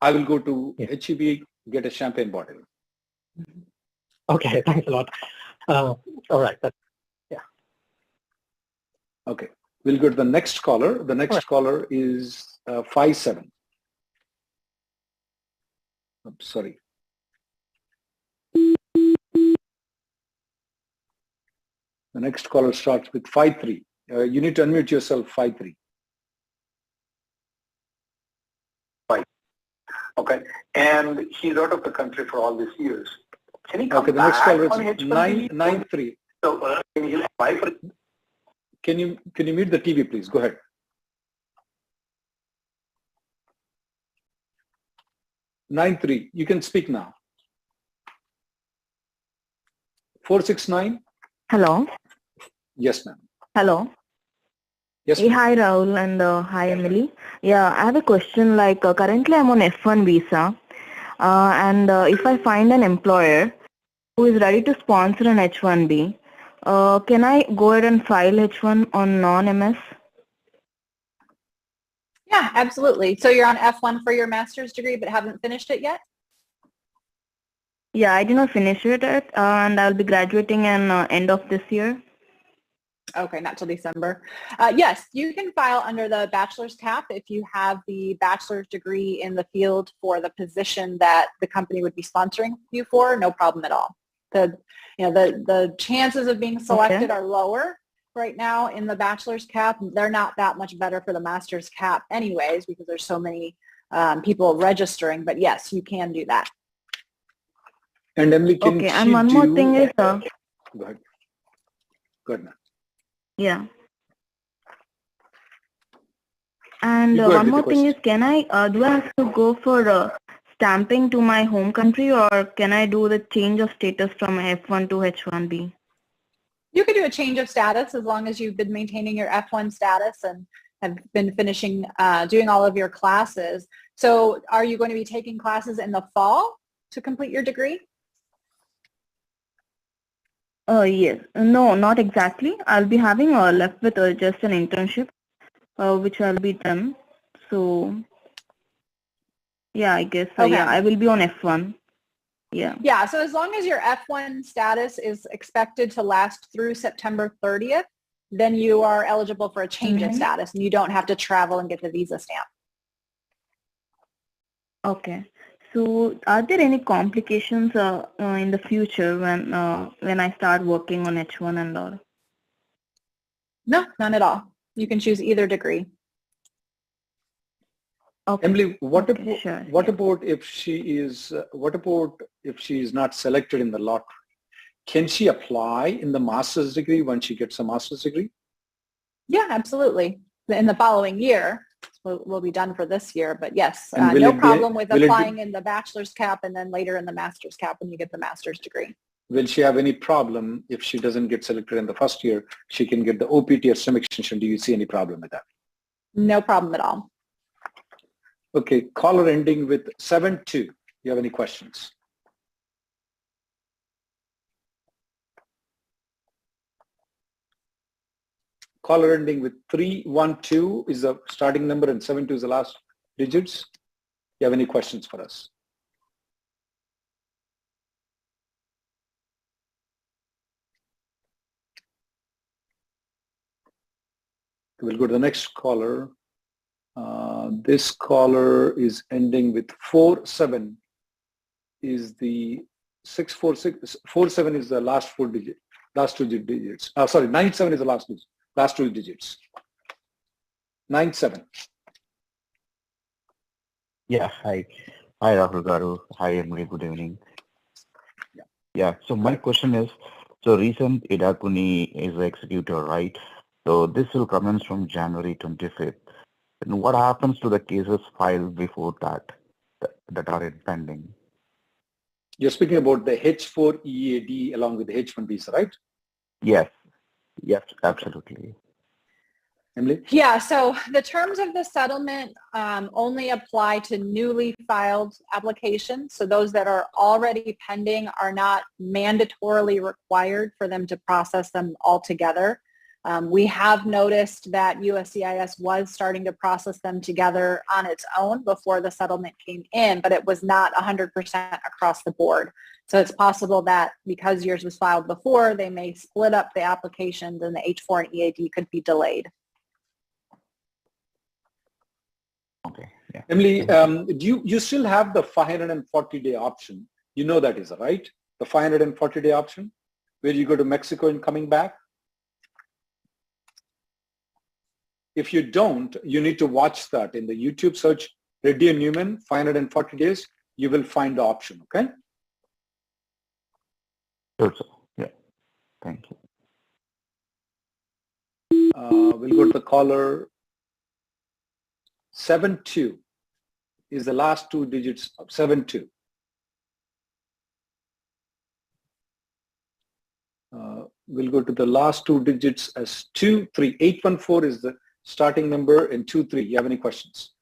I will go to H-1B, get a champagne bottle. Okay, thanks a lot. All right. Okay, we'll go to the next caller. The next caller is 57. I'm sorry. The next caller starts with 53. You need to unmute yourself, 53. Okay, and he's out of the country for all these years. Can he come the next back caller on is H-1B? 993. So can he apply for? Can you mute the TV, please? Go ahead. 93. You can speak now. 469. Hello. Yes, ma'am. Hello. Yes. Hey, hi, Rahul, and hi, Emily. Yeah, I have a question. Like currently, I'm on F1 visa, and if I find an employer who is ready to sponsor an H-1B, can I go ahead and file H-1 on non-MS? Yeah, absolutely. So you're on F1 for your master's degree, but haven't finished it yet? Yeah, I did not finish it yet, and I'll be graduating in end of this year. Okay, not till December. Yes, you can file under the bachelor's cap if you have the bachelor's degree in the field for the position that the company would be sponsoring you for. No problem at all. The chances of being selected are lower right now in the bachelor's cap. They're not that much better for the master's cap anyways, because there's so many people registering. But yes, you can do that. And Emily, can okay, and one more thing is go ahead. Go ahead, ma'am. Yeah. And one more thing is, can I do I have to go for stamping to my home country, or can I do the change of status from F1 to H-1B? You could do a change of status as long as you've been maintaining your F1 status and have been finishing doing all of your classes. So are you going to be taking classes in the fall to complete your degree? Yes. No, not exactly. I'll be having left with just an internship, which I'll be done. So, yeah, I guess, yeah, I will be on F1. Yeah. Yeah, so as long as your F1 status is expected to last through September 30th, then you are eligible for a change of status, and you don't have to travel and get the visa stamp. Okay. So, are there any complications in the future when I start working on H1 and all? No, none at all. You can choose either degree. Okay. Emily, what sure. about if she is not selected in the lottery? Can she apply in the master's degree when she gets a master's degree? Yeah, absolutely. In the following year, will be done for this year. But yes, And no problem with applying in the bachelor's cap and then later in the master's cap when you get the master's degree. Will she have any problem if she doesn't get selected in the first year? She can get the OPT or STEM extension. Do you see any problem with that? No problem at all. Okay, caller ending with 72. You have any questions? Caller ending with 312 is the starting number and 72 is the last digits. You have any questions for us? We'll go to the next caller. This caller is ending with 47. Is the 646? 47 is the last two digits. Sorry, 97 is the last two digits. 97. Yeah, hi. Hi, Rahul Garu. Hi, Emily. Good evening. Yeah, so my question is, so recent Idakuni is the executor, right? So this will commence from January 25th. And what happens to the cases filed before that are in pending? You're speaking about the H4 EAD along with the H-1Bs, right? Yes. Yes, absolutely. Emily? Yeah, so the terms of the settlement only apply to newly filed applications. So those that are already pending are not mandatorily required for them to process them all together. We have noticed that USCIS was starting to process them together on its own before the settlement came in, but it was not 100% across the board. So it's possible that because yours was filed before, they may split up the applications and the H4 and EAD could be delayed. Okay. Yeah. Emily, do you still have the 540-day option? You know that is, right? The 540-day option where you go to Mexico and coming back? If you don't, you need to watch that. In the YouTube search, Reddy and Newman, 540 days, you will find the option, okay? Sure, sir. Yeah. Thank you. We'll go to the caller. 72 is the last two digits of 72. We'll go to the last two digits as 23. 814 is the starting number and 23. You have any questions?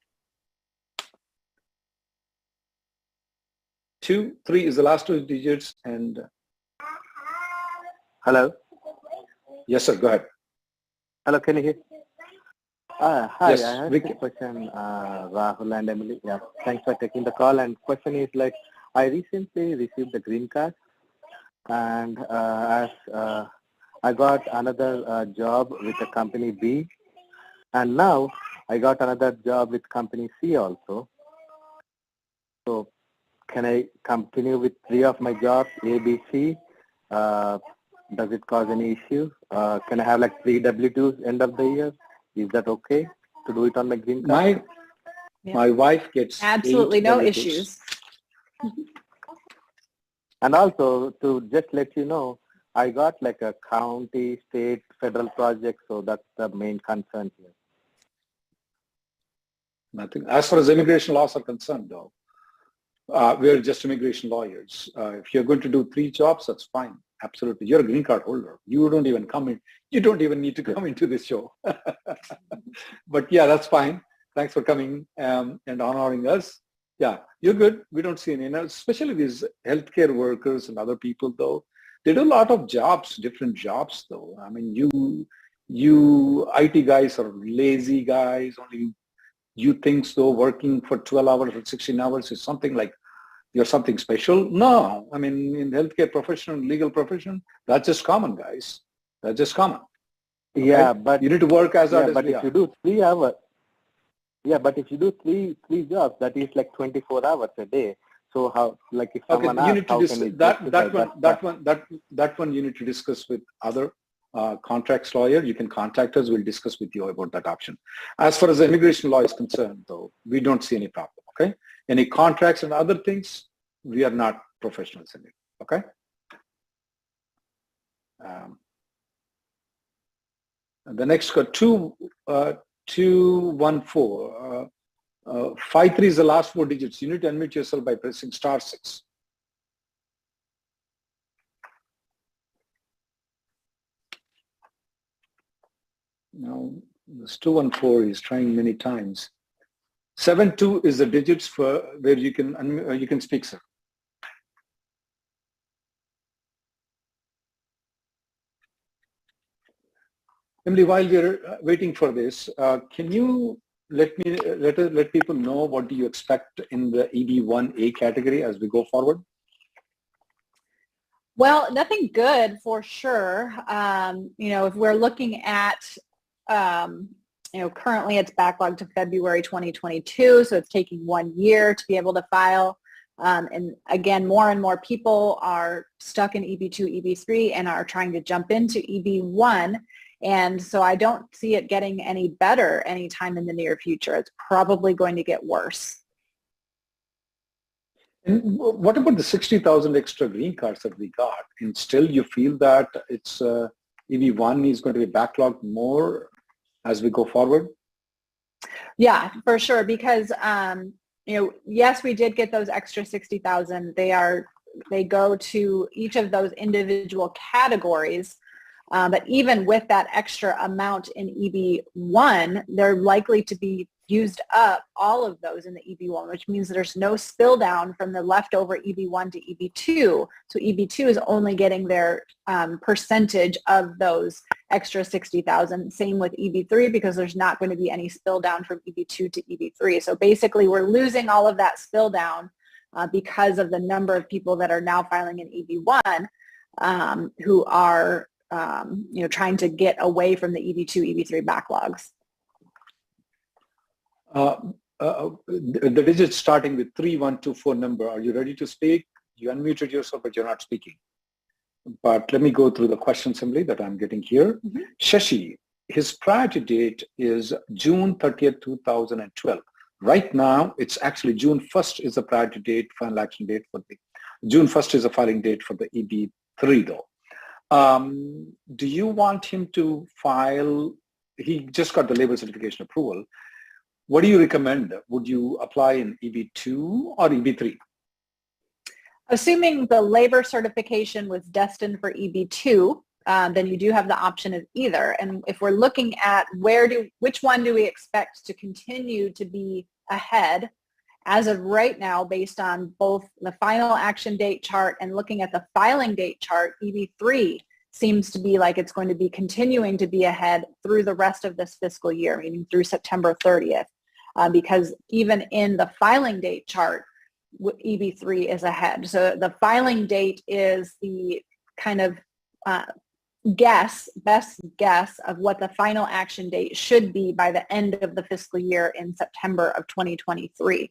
23 is the last two digits and... Hello? Yes, sir. Go ahead. Hello, can you hear? Hi, yes, I have a question, Rahul and Emily. Yeah, thanks for taking the call. And question is like, I recently received the green card and I got another job with the company B. And now I got another job with company C also. So can I continue with 3 of my jobs, A, B, C? Does it cause any issue? Can I have like 3 W-2s end of the year? Is that okay to do it on my green card? My wife gets absolutely no W2s. issues. And also to just let you know, I got like a county, state, federal project, so that's the main concern here. Nothing. As far as immigration laws are concerned, though, we're just immigration lawyers. If you're going to do 3 jobs, that's fine. Absolutely. You're a green card holder. You don't even come in. You don't even need to come into this show. But yeah, that's fine. Thanks for coming and honoring us. Yeah, you're good. We don't see any, especially these healthcare workers and other people, though. They do a lot of jobs, different jobs, though. I mean, you IT guys are lazy guys. Only you think so. Working for 12 hours or 16 hours is something like you're something special. No, I mean, in healthcare profession, legal profession, that's just common, guys. That's just common. Okay? Yeah, but you need to work as hard as but we if are. you do 3 hours, yeah, but if you do three jobs, that is like 24 hours a day. So how, like if Okay, someone you asks, need to how can you that one you need to discuss with other contracts lawyer. You can contact us. We'll discuss with you about that option. As far as the immigration law is concerned, though, we don't see any problem. Okay, any contracts and other things, we are not professionals in it. Okay. The next code 214. 53 is the last 4 digits. You need to unmute yourself by pressing *6. Now, this 214 is trying many times. 72 is the digits for where you can speak, sir. Emily, while we're waiting for this, can you let people know what do you expect in the EB1A category as we go forward? Well, nothing good for sure. If we're looking at, currently it's backlogged to February 2022, so it's taking 1 year to be able to file. And again, more and more people are stuck in EB2, EB3 and are trying to jump into EB1. And so I don't see it getting any better anytime in the near future. It's probably going to get worse. And what about the 60,000 extra green cards that we got? And still you feel that it's EB1 is going to be backlogged more as we go forward? Yeah, for sure. Because, yes, we did get those extra 60,000. They go to each of those individual categories. But even with that extra amount in EB1, they're likely to be used up, all of those in the EB1, which means there's no spill down from the leftover EB1 to EB2. So EB2 is only getting their percentage of those extra 60,000. Same with EB3 because there's not going to be any spill down from EB2 to EB3. So basically we're losing all of that spill down because of the number of people that are now filing in EB1 who are trying to get away from the EB2, EB3 backlogs. The digits starting with 3124 number. Are you ready to speak? You unmuted yourself, but you're not speaking. But let me go through the question simply that I'm getting here. Mm-hmm. Shashi, his priority date is June 30th, 2012. Right now, it's actually June 1st is the priority date, final action date for the, June 1st is the filing date for the EB3 though. Do you want him to file, he just got the labor certification approval. What do you recommend? Would you apply in EB2 or EB3? Assuming the labor certification was destined for EB2, then you do have the option of either. And if we're looking at which one do we expect to continue to be ahead, as of right now, based on both the final action date chart and looking at the filing date chart, EB3 seems to be like it's going to be continuing to be ahead through the rest of this fiscal year, meaning through September 30th, because even in the filing date chart, EB3 is ahead. So the filing date is the kind of best guess of what the final action date should be by the end of the fiscal year in September of 2023.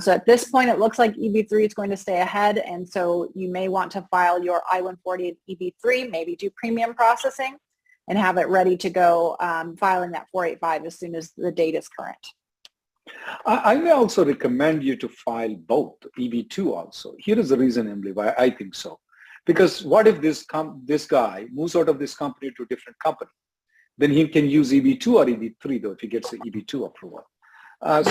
So at this point, it looks like EB3 is going to stay ahead. And so you may want to file your I-140 in EB3, maybe do premium processing and have it ready to go filing that 485 as soon as the date is current. I may also recommend you to file both EB2 also. Here is the reason, Emily, why I think so. Because what if this guy moves out of this company to a different company? Then he can use EB2 or EB3 though if he gets the EB2 approval.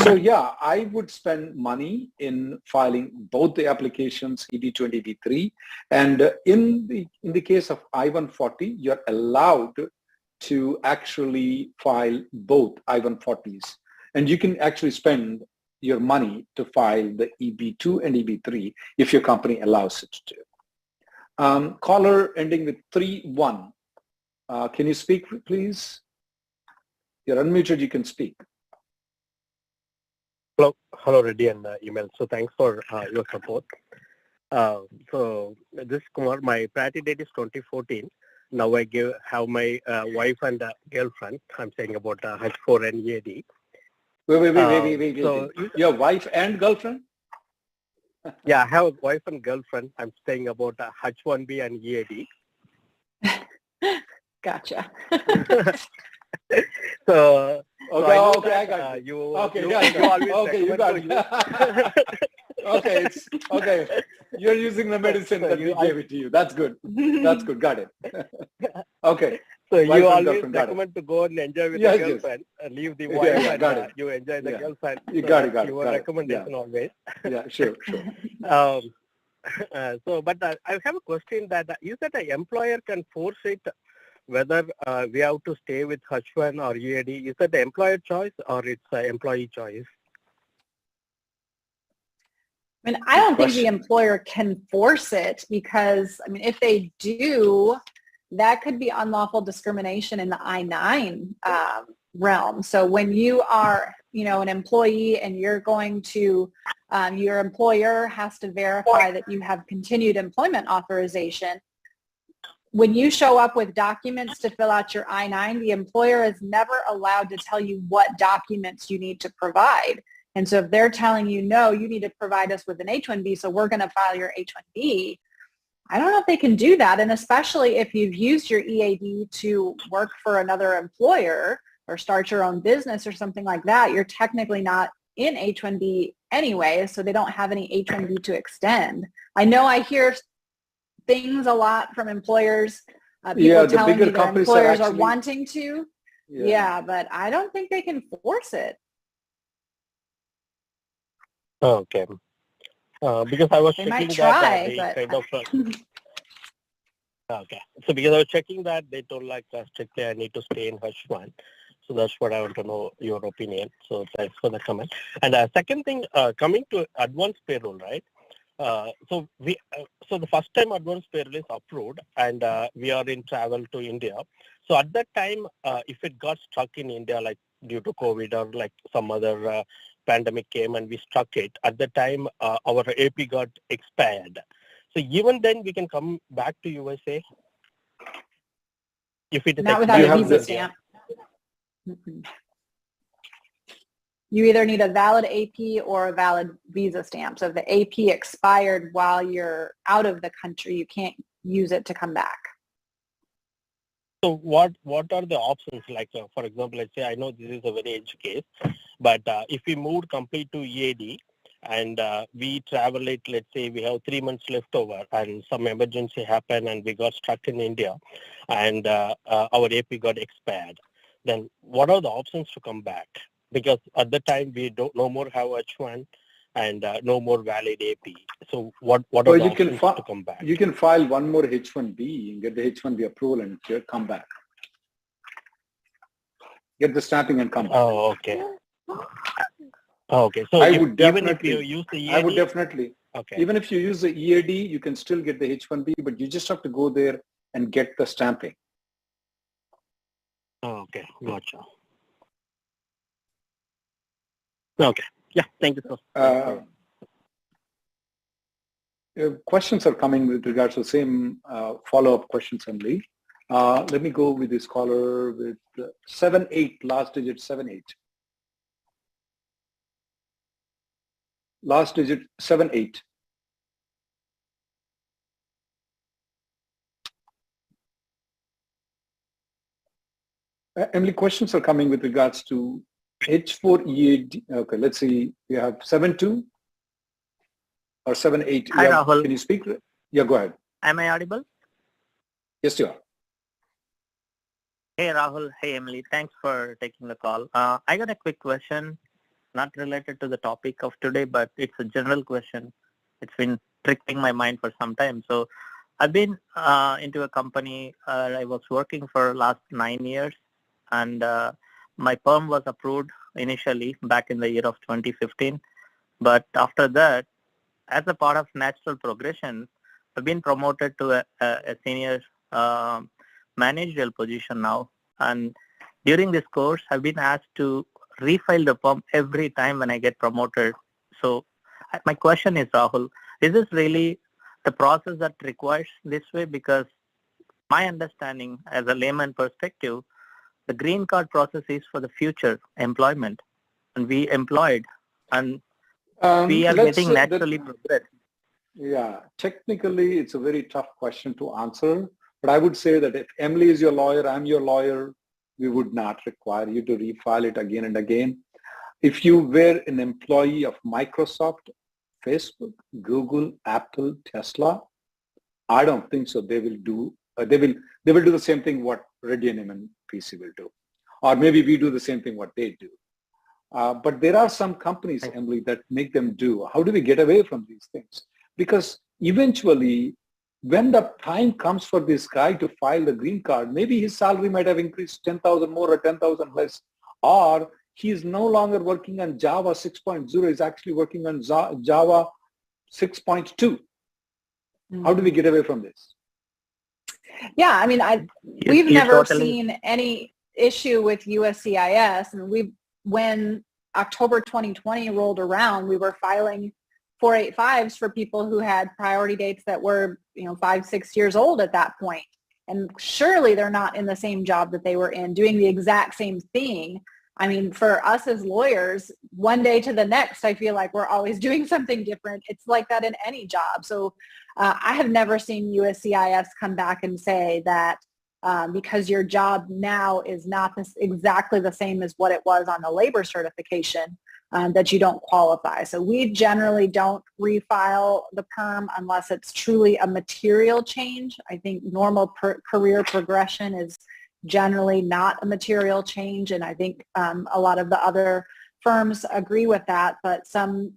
So yeah, I would spend money in filing both the applications, EB2 and EB3. And in the case of I-140, you're allowed to actually file both I-140s. And you can actually spend your money to file the EB2 and EB3 if your company allows it to. Caller ending with 31. Can you speak, please? You're unmuted, you can speak. Hello, Reddy and email. So thanks for your support. So this Kumar, my priority date is 2014. Now I have my wife and girlfriend. I'm saying about H4 and EAD. Wait. So, your wife and girlfriend? Yeah, I have a wife and girlfriend. I'm staying about H-1B and EAD. Gotcha. So, I got it. you You got it. Okay, it's okay. You're using the medicine that we gave it to you. That's good. That's good. Got it. Okay. So you always recommend to go and enjoy with the girlfriend, leave the wife, and you enjoy the girlfriend. You got it. Your recommendation always. Yeah, sure. But I have a question that is that an employer can force it whether we have to stay with H1 or EAD? Is that the employer choice or it's an employee choice? I mean, I don't think the employer can force it because, I mean, if they do, that could be unlawful discrimination in the I-9 realm. So when you are, an employee and you're going to, your employer has to verify that you have continued employment authorization. When you show up with documents to fill out your I-9, the employer is never allowed to tell you what documents you need to provide. And so if they're telling you, no, you need to provide us with an H-1B, so we're going to file your H-1B, I don't know if they can do that. And especially if you've used your EAD to work for another employer or start your own business or something like that, you're technically not in H-1B anyway, so they don't have any H-1B to extend. I know I hear things a lot from employers, people telling me their employers are wanting to. Yeah, but I don't think they can force it. Okay. Because I was they checking might try, that they but... kind of. Okay. So because I was checking that, they told like strictly I need to stay in H1. So that's what I want to know your opinion. So thanks for the comment. And second thing, coming to advance payroll, right? So the first time advance payroll is approved and we are in travel to India. So at that time, if it got stuck in India, like due to COVID or like some other pandemic came and we struck it, at the time our AP got expired. So even then we can come back to USA if it is not without a visa stamp. You either need a valid AP or a valid visa stamp. So if the AP expired while you're out of the country, you can't use it to come back. So what are the options? Like, for example, let's say I know this is a very edge case, but if we moved complete to EAD and we travel it, let's say we have 3 months left over and some emergency happened and we got stuck in India and our AP got expired, then what are the options to come back? Because at the time we don't no more have H1 and no more valid AP. So what are the options to come back? You can file one more H-1B and get the H-1B approval and come back. Get the stamping and come back. Oh, okay. Okay. So even if you use the EAD? I would definitely. Okay. Even if you use the EAD, you can still get the H-1B, but you just have to go there and get the stamping. Oh, okay. Gotcha. Okay. Yeah. Thank you, sir. Questions are coming with regards to the same follow-up questions only. Let me go with this caller with 78, last digit 78. Last digit 78. Emily, questions are coming with regards to H4 EAD. Okay, let's see. We have 72 or 78. Hi, Rahul. Can you speak? Yeah, go ahead. Am I audible? Yes, you are. Hey, Rahul. Hey, Emily. Thanks for taking the call. I got a quick question, not related to the topic of today, but it's a general question. It's been trickling my mind for some time. So I've been into a company I was working for last 9 years, and my perm was approved initially back in the year of 2015. But after that, as a part of natural progression, I've been promoted to a senior managerial position now. And during this course, I've been asked to refile the perm every time when I get promoted. So my question is, Rahul, is this really the process that requires this way? Because my understanding as a layman perspective, the green card process is for the future employment, and we employed. And We are Let's getting say that, naturally progress. yeah, technically it's a very tough question to answer, but I would say that if Emily is your lawyer, I'm your lawyer, we would not require you to refile it again and again. If you were an employee of Microsoft, Facebook, Google, Apple, Tesla, I don't think so. They will do they will do the same thing what Reddy and PC will do, or maybe we do the same thing what they do. But there are some companies, Emily, that make them do. How do we get away from these things? Because eventually, when the time comes for this guy to file the green card, maybe his salary might have increased 10,000 more or 10,000 less, or he is no longer working on Java 6.0, he's actually working on Java 6.2. How do we get away from this? Yeah, I mean, we've never seen any issue with USCIS. And when October 2020 rolled around, we were filing 485s for people who had priority dates that were, 5-6 years old at that point. And surely they're not in the same job that they were in, doing the exact same thing. I mean, for us as lawyers, one day to the next, I feel like we're always doing something different. It's like that in any job. So I have never seen USCIS come back and say that because your job now is not exactly the same as what it was on the labor certification, that you don't qualify. So we generally don't refile the perm unless it's truly a material change. I think normal career progression is generally not a material change, and I think a lot of the other firms agree with that, but some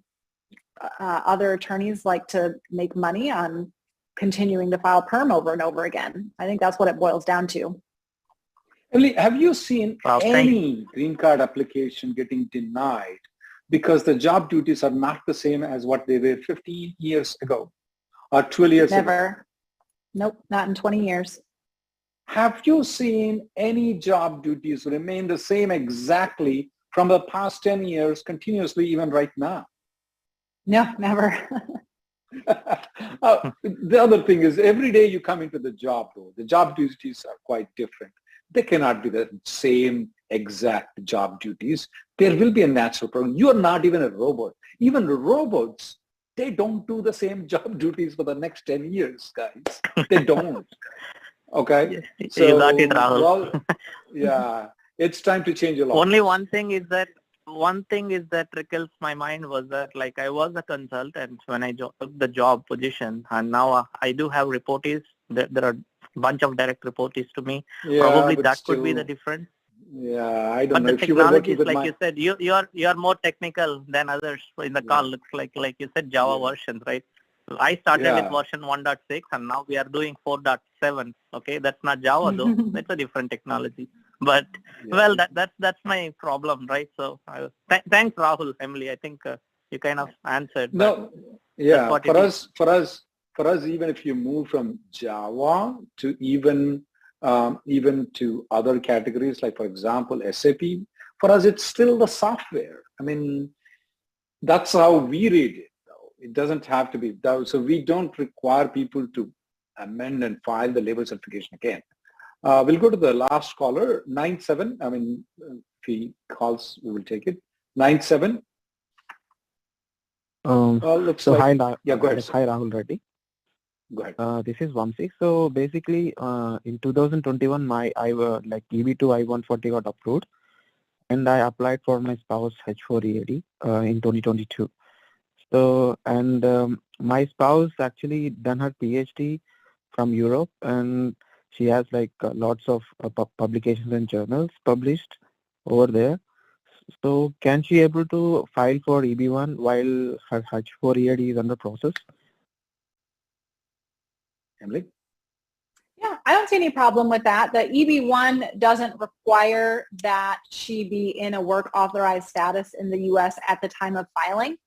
other attorneys like to make money on continuing to file perm over and over again. I think that's what it boils down to. Emily, have you seen any green card application getting denied because the job duties are not the same as what they were 15 years ago or 12 years ago? Never. Nope, not in 20 years. Have you seen any job duties remain the same exactly from the past 10 years continuously, even right now? No, never. The other thing is every day you come into the job, though, the job duties are quite different. They cannot be the same exact job duties. There will be a natural problem. You are not even a robot. Even robots, they don't do the same job duties for the next 10 years, guys. They don't. Okay, so you got it, Rahul. Well, yeah, it's time to change a lot. Only one thing is that trickles my mind was that like I was a consultant when I took the job position, and now I do have reportees. There are a bunch of direct reportees to me. Yeah, probably that still, could be the difference. Yeah, I don't but know. The technology is like you said, you are more technical than others in the call. Looks like you said Java versions, right? I started with version 1.6 and now we are doing 4.7. Okay, that's not Java though. That's a different technology. But well, that's my problem, right? So thanks, Rahul, Emily. I think you kind of answered. No, yeah. For us, even if you move from Java to even to other categories, like for example SAP, for us it's still the software. I mean, that's how we read it. It doesn't have to be done. So we don't require people to amend and file the label certification again. We'll go to the last caller, 97. I mean, if he calls, we will take it. 97. So hi, yeah, go ahead. Hi, Rahul Reddy. Go ahead. This is Vamsi. So basically, in 2021, my EB2 I-140 got approved, and I applied for my spouse H-4EAD in 2022. So, and my spouse actually done her PhD from Europe, and she has lots of publications and journals published over there. So can she able to file for EB1 while her H-4EAD is under process? Emily? Yeah, I don't see any problem with that. The EB1 doesn't require that she be in a work authorized status in the U.S. at the time of filing.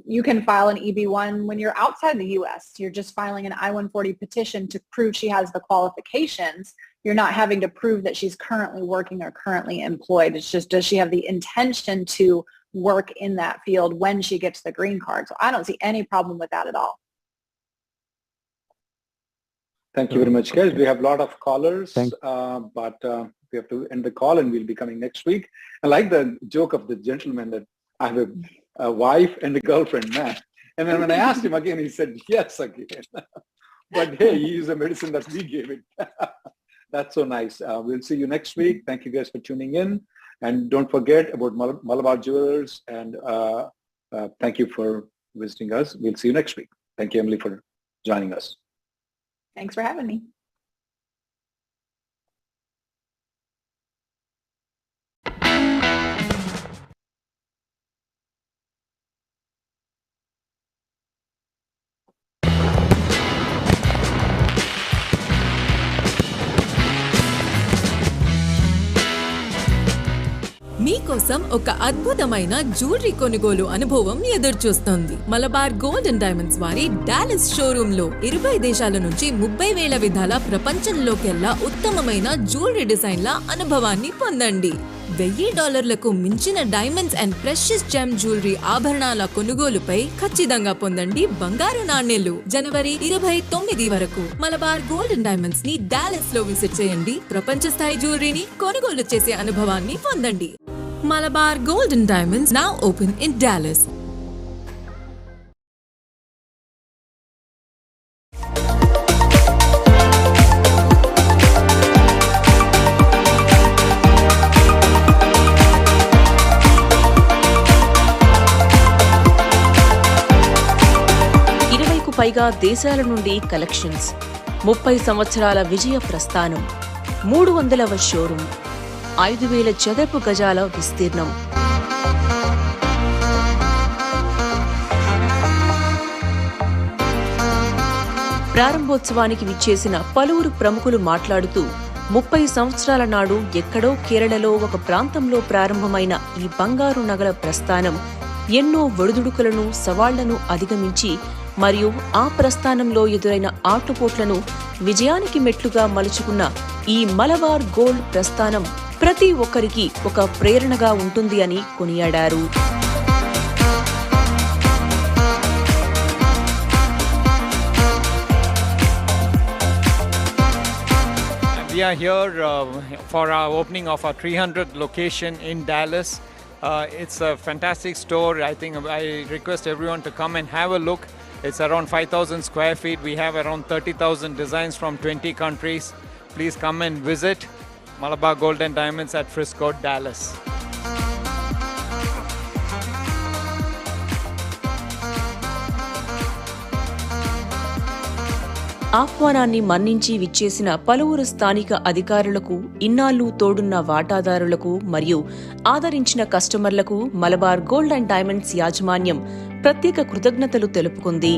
You can file an EB1 when you're outside the U.S. You're just filing an I-140 petition to prove she has the qualifications. You're not having to prove that she's currently working or currently employed. It's just, does she have the intention to work in that field when she gets the green card? So I don't see any problem with that at all. Thank you very much, guys. We have a lot of callers, but we have to end the call and we'll be coming next week. I like the joke of the gentleman that I have a wife and a girlfriend man. And then when I asked him again, he said yes again. But hey, he used a medicine that we gave it. That's so nice. We'll see you next week. Thank you guys for tuning in. And don't forget about Malabar Jewelers. And thank you for visiting us. We'll see you next week. Thank you, Emily, for joining us. Thanks for having me. మీకోసం ఒక అద్భుతమైన jewellery కొనుగోలు అనుభవం ఎదురుచూస్తోంది. Malabar gold and diamonds వారి Dallas showroom లో 20 దేశాల నుంచి 30,000 విధాల ప్రపంచంలోకెల్లా ఉత్తమమైన జ్యువెలరీ డిజైన్ల అనుభవాన్ని పొందండి. $1,000 మించిన diamonds and precious gem jewellery ఆభరణాల కొనుగోలుపై ఖచ్చితంగా పొందండి బంగారు నాణేలు. జనవరి 29 వరకు మలబార్ గోల్డ్ అండ్ డైమండ్స్ ని డాలస్ లో విజిట్ చేయండి. ప్రపంచ స్థాయి జ్యువెలరీని కొనుగోలు చేసే అనుభవాన్ని పొందండి. Malabar Gold and Diamonds now open in Dallas. పైగా దేశాల నుండి కలెక్షన్స్, 30 సంవత్సరాల విజయ ప్రస్థానం, 300వ షోరూమ్, 5,000 చదరపు గజాల విస్తీర్ణం. ప్రారంభోత్సవానికి విచ్చేసిన పలువురు ప్రముఖులు మాట్లాడుతూ 30 సంవత్సరాల నాడు ఎక్కడో కేరళలో ఒక ప్రాంతంలో ప్రారంభమైన ఈ బంగారు నగల ప్రస్థానం ఎన్నో ఒడిదుడుకులను, సవాళ్లను అధిగమించి మరియు ఆ ప్రస్థానంలో ఎదురైన ఆటుపోట్లను విజయానికి మెట్లుగా మలుచుకున్న ఈ మలబార్ గోల్డ్ ప్రస్థానం ప్రతి ఒక్కరికి ఒక ప్రేరణగా ఉంటుంది అని కొనియాడారు. We are here for our opening of our 300th location in Dallas. It's a fantastic store. I think I request everyone to come and have a look. It's around 5,000 square feet. We have around 30,000 designs from 20 countries. Please come and visit Malabar Gold and Diamonds at Frisco, Dallas. ఆహ్వానాన్ని మన్నించి విచ్చేసిన పలువురు స్థానిక అధికారులకు, ఇన్నాళ్లు తోడున్న వాటాదారులకు మరియు ఆదరించిన కస్టమర్లకు మలబార్ గోల్డ్ అండ్ డైమండ్స్ యాజమాన్యం ప్రత్యేక కృతజ్ఞతలు తెలుపుకుంది.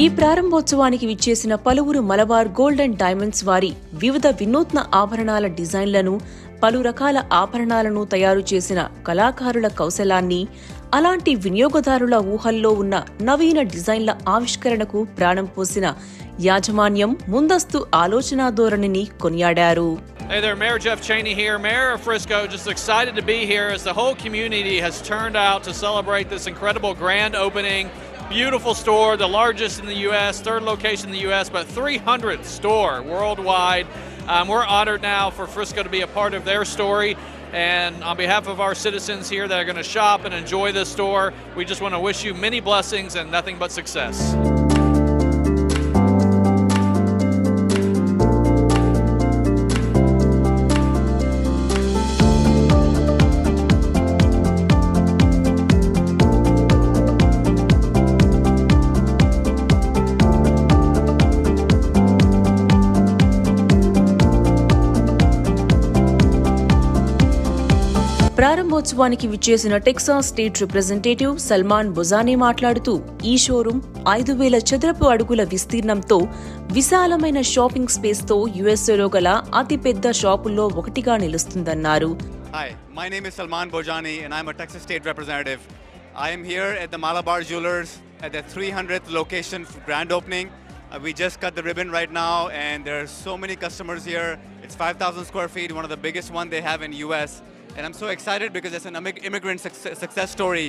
ఈ ప్రారంభోత్సవానికి విచ్చేసిన పలువురు మలబార్ గోల్డ్ అండ్ డైమండ్స్ వారి వివిధ వినూత్న ఆభరణాల డిజైన్లను, పలు రకాల ఆభరణాలను తయారు చేసిన కళాకారుల కౌశలాన్ని, అలాంటి వినియోగదారుల ఊహల్లో ఉన్న నవీన డిజైన్ల ఆవిష్కరణకు ప్రాణం పోసిన యాజమాన్యం ముందస్తు ఆలోచనా ధోరణిని కొనియాడారు. Hey there, Mayor Jeff Cheney here, Mayor of Frisco. Just excited to be here as the whole community has turned out to celebrate this incredible grand opening. Beautiful store, the largest in the U.S., third location in the U.S., but 300th store worldwide. We're honored now for Frisco to be a part of their story. And on behalf of our citizens here that are going to shop and enjoy this store, we just want to wish you many blessings and nothing but success. ప్రారంభోత్సవానికి విచ్చేసిన Texas state representative Salman బొజానే మాట్లాడుతూ ఈ showroom 5,000 చదరపు అడుగుల విస్తీర్ణంతో విశాలమైన shopping space తో యుఎస్ఏలో గల అతిపెద్ద షాపుల్లో ఒకటిగా నిలుస్తుందన్నారు. Hi, my name is Salman Bojani and I'm a Texas State Representative. I am here at the Malabar Jewelers at the 300th location for grand opening. We just cut the ribbon right now and there are so many customers here. It's 5,000 square feet, one of the biggest one they have in US. And I'm so excited because it's an immigrant success story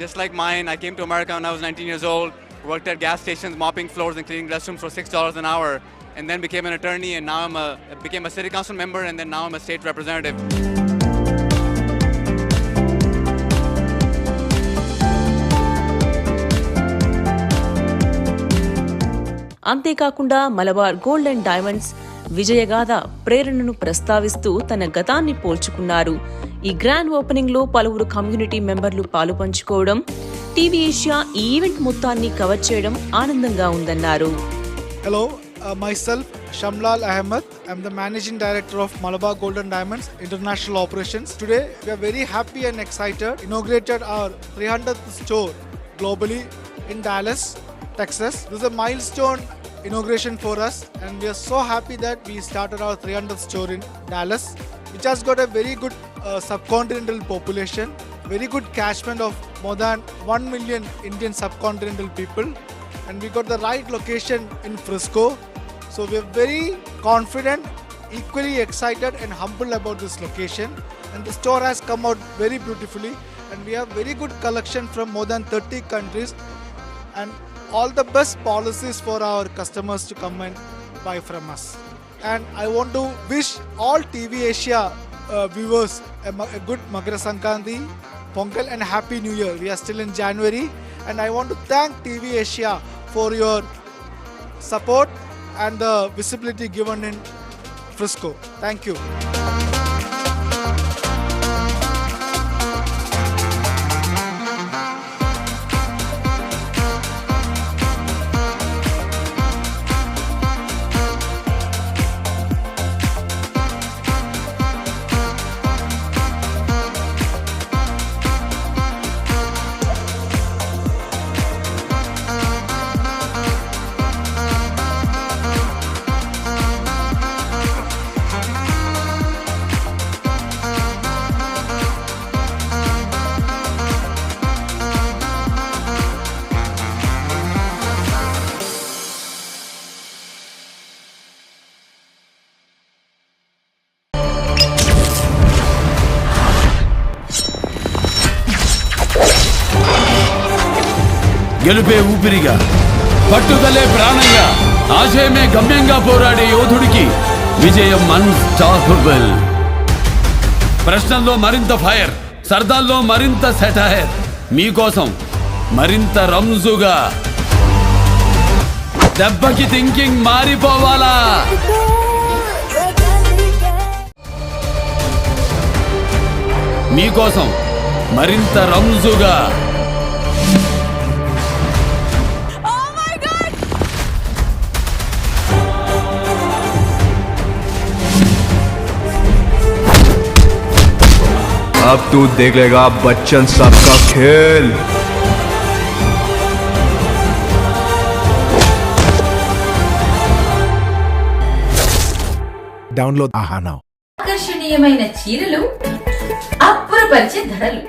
just like mine. I came to America when I was 19 years old, worked at gas stations, mopping floors and cleaning restrooms for $6 an hour, and then became an attorney, and now became a city council member, and then now I'm a state representative. అంతేకాకుండా Malabar gold and diamonds విజయగాథ ప్రేరణను ప్రస్తావిస్తూ తన గతాన్ని పోల్చుకున్నారు. ఈ grand opening లో పలువురు community మెంబర్లు పాలుపంచుకోవడం, TV Asia ఈ ఈవెంట్ మొత్తాన్ని కవర్ చేయడం ఆనందంగా ఉందన్నారు. Hello, myself Shamlal Ahmed. I'm the managing director of Malabar Gold and Diamonds International Operations. Today we are very happy and excited. Inaugurated our 300th store globally in Dallas, Texas. This is a milestone inauguration for us, and we are so happy that we started our 300th store in Dallas, which has got a very good subcontinental population, very good catchment of more than 1 million Indian subcontinental people, and we got the right location in Frisco. So we are very confident, equally excited and humble about this location, and the store has come out very beautifully, and we have very good collection from more than 30 countries, and all the best policies for our customers to come and buy from us. And I want to wish all TV Asia viewers a good Makara Sankranti, Pongal and Happy New Year. We are still in January, and I want to thank TV Asia for your support and the visibility given in Frisco. Thank you. గెలుపే ఊపిరిగా, పట్టుదలే ప్రాణంగా, ఆశయమే గమ్యంగా పోరాడే యోధుడికి విజయం unstoppable. ప్రశ్నల్లో మరింత fire, సర్దాల్లో మరింత satire, మీకోసం మరింత రంజుగా. దెబ్బకి థింకింగ్ మారిపోవాలా? మీకోసం మరింత రంజుగా. अब तू देख लेगा बच्चन साहब का खेल. డౌన్లోడ్ ఆహా నౌ. ఆకర్షణీయమైన చీరలు, అప్పురపరిచే ధరలు.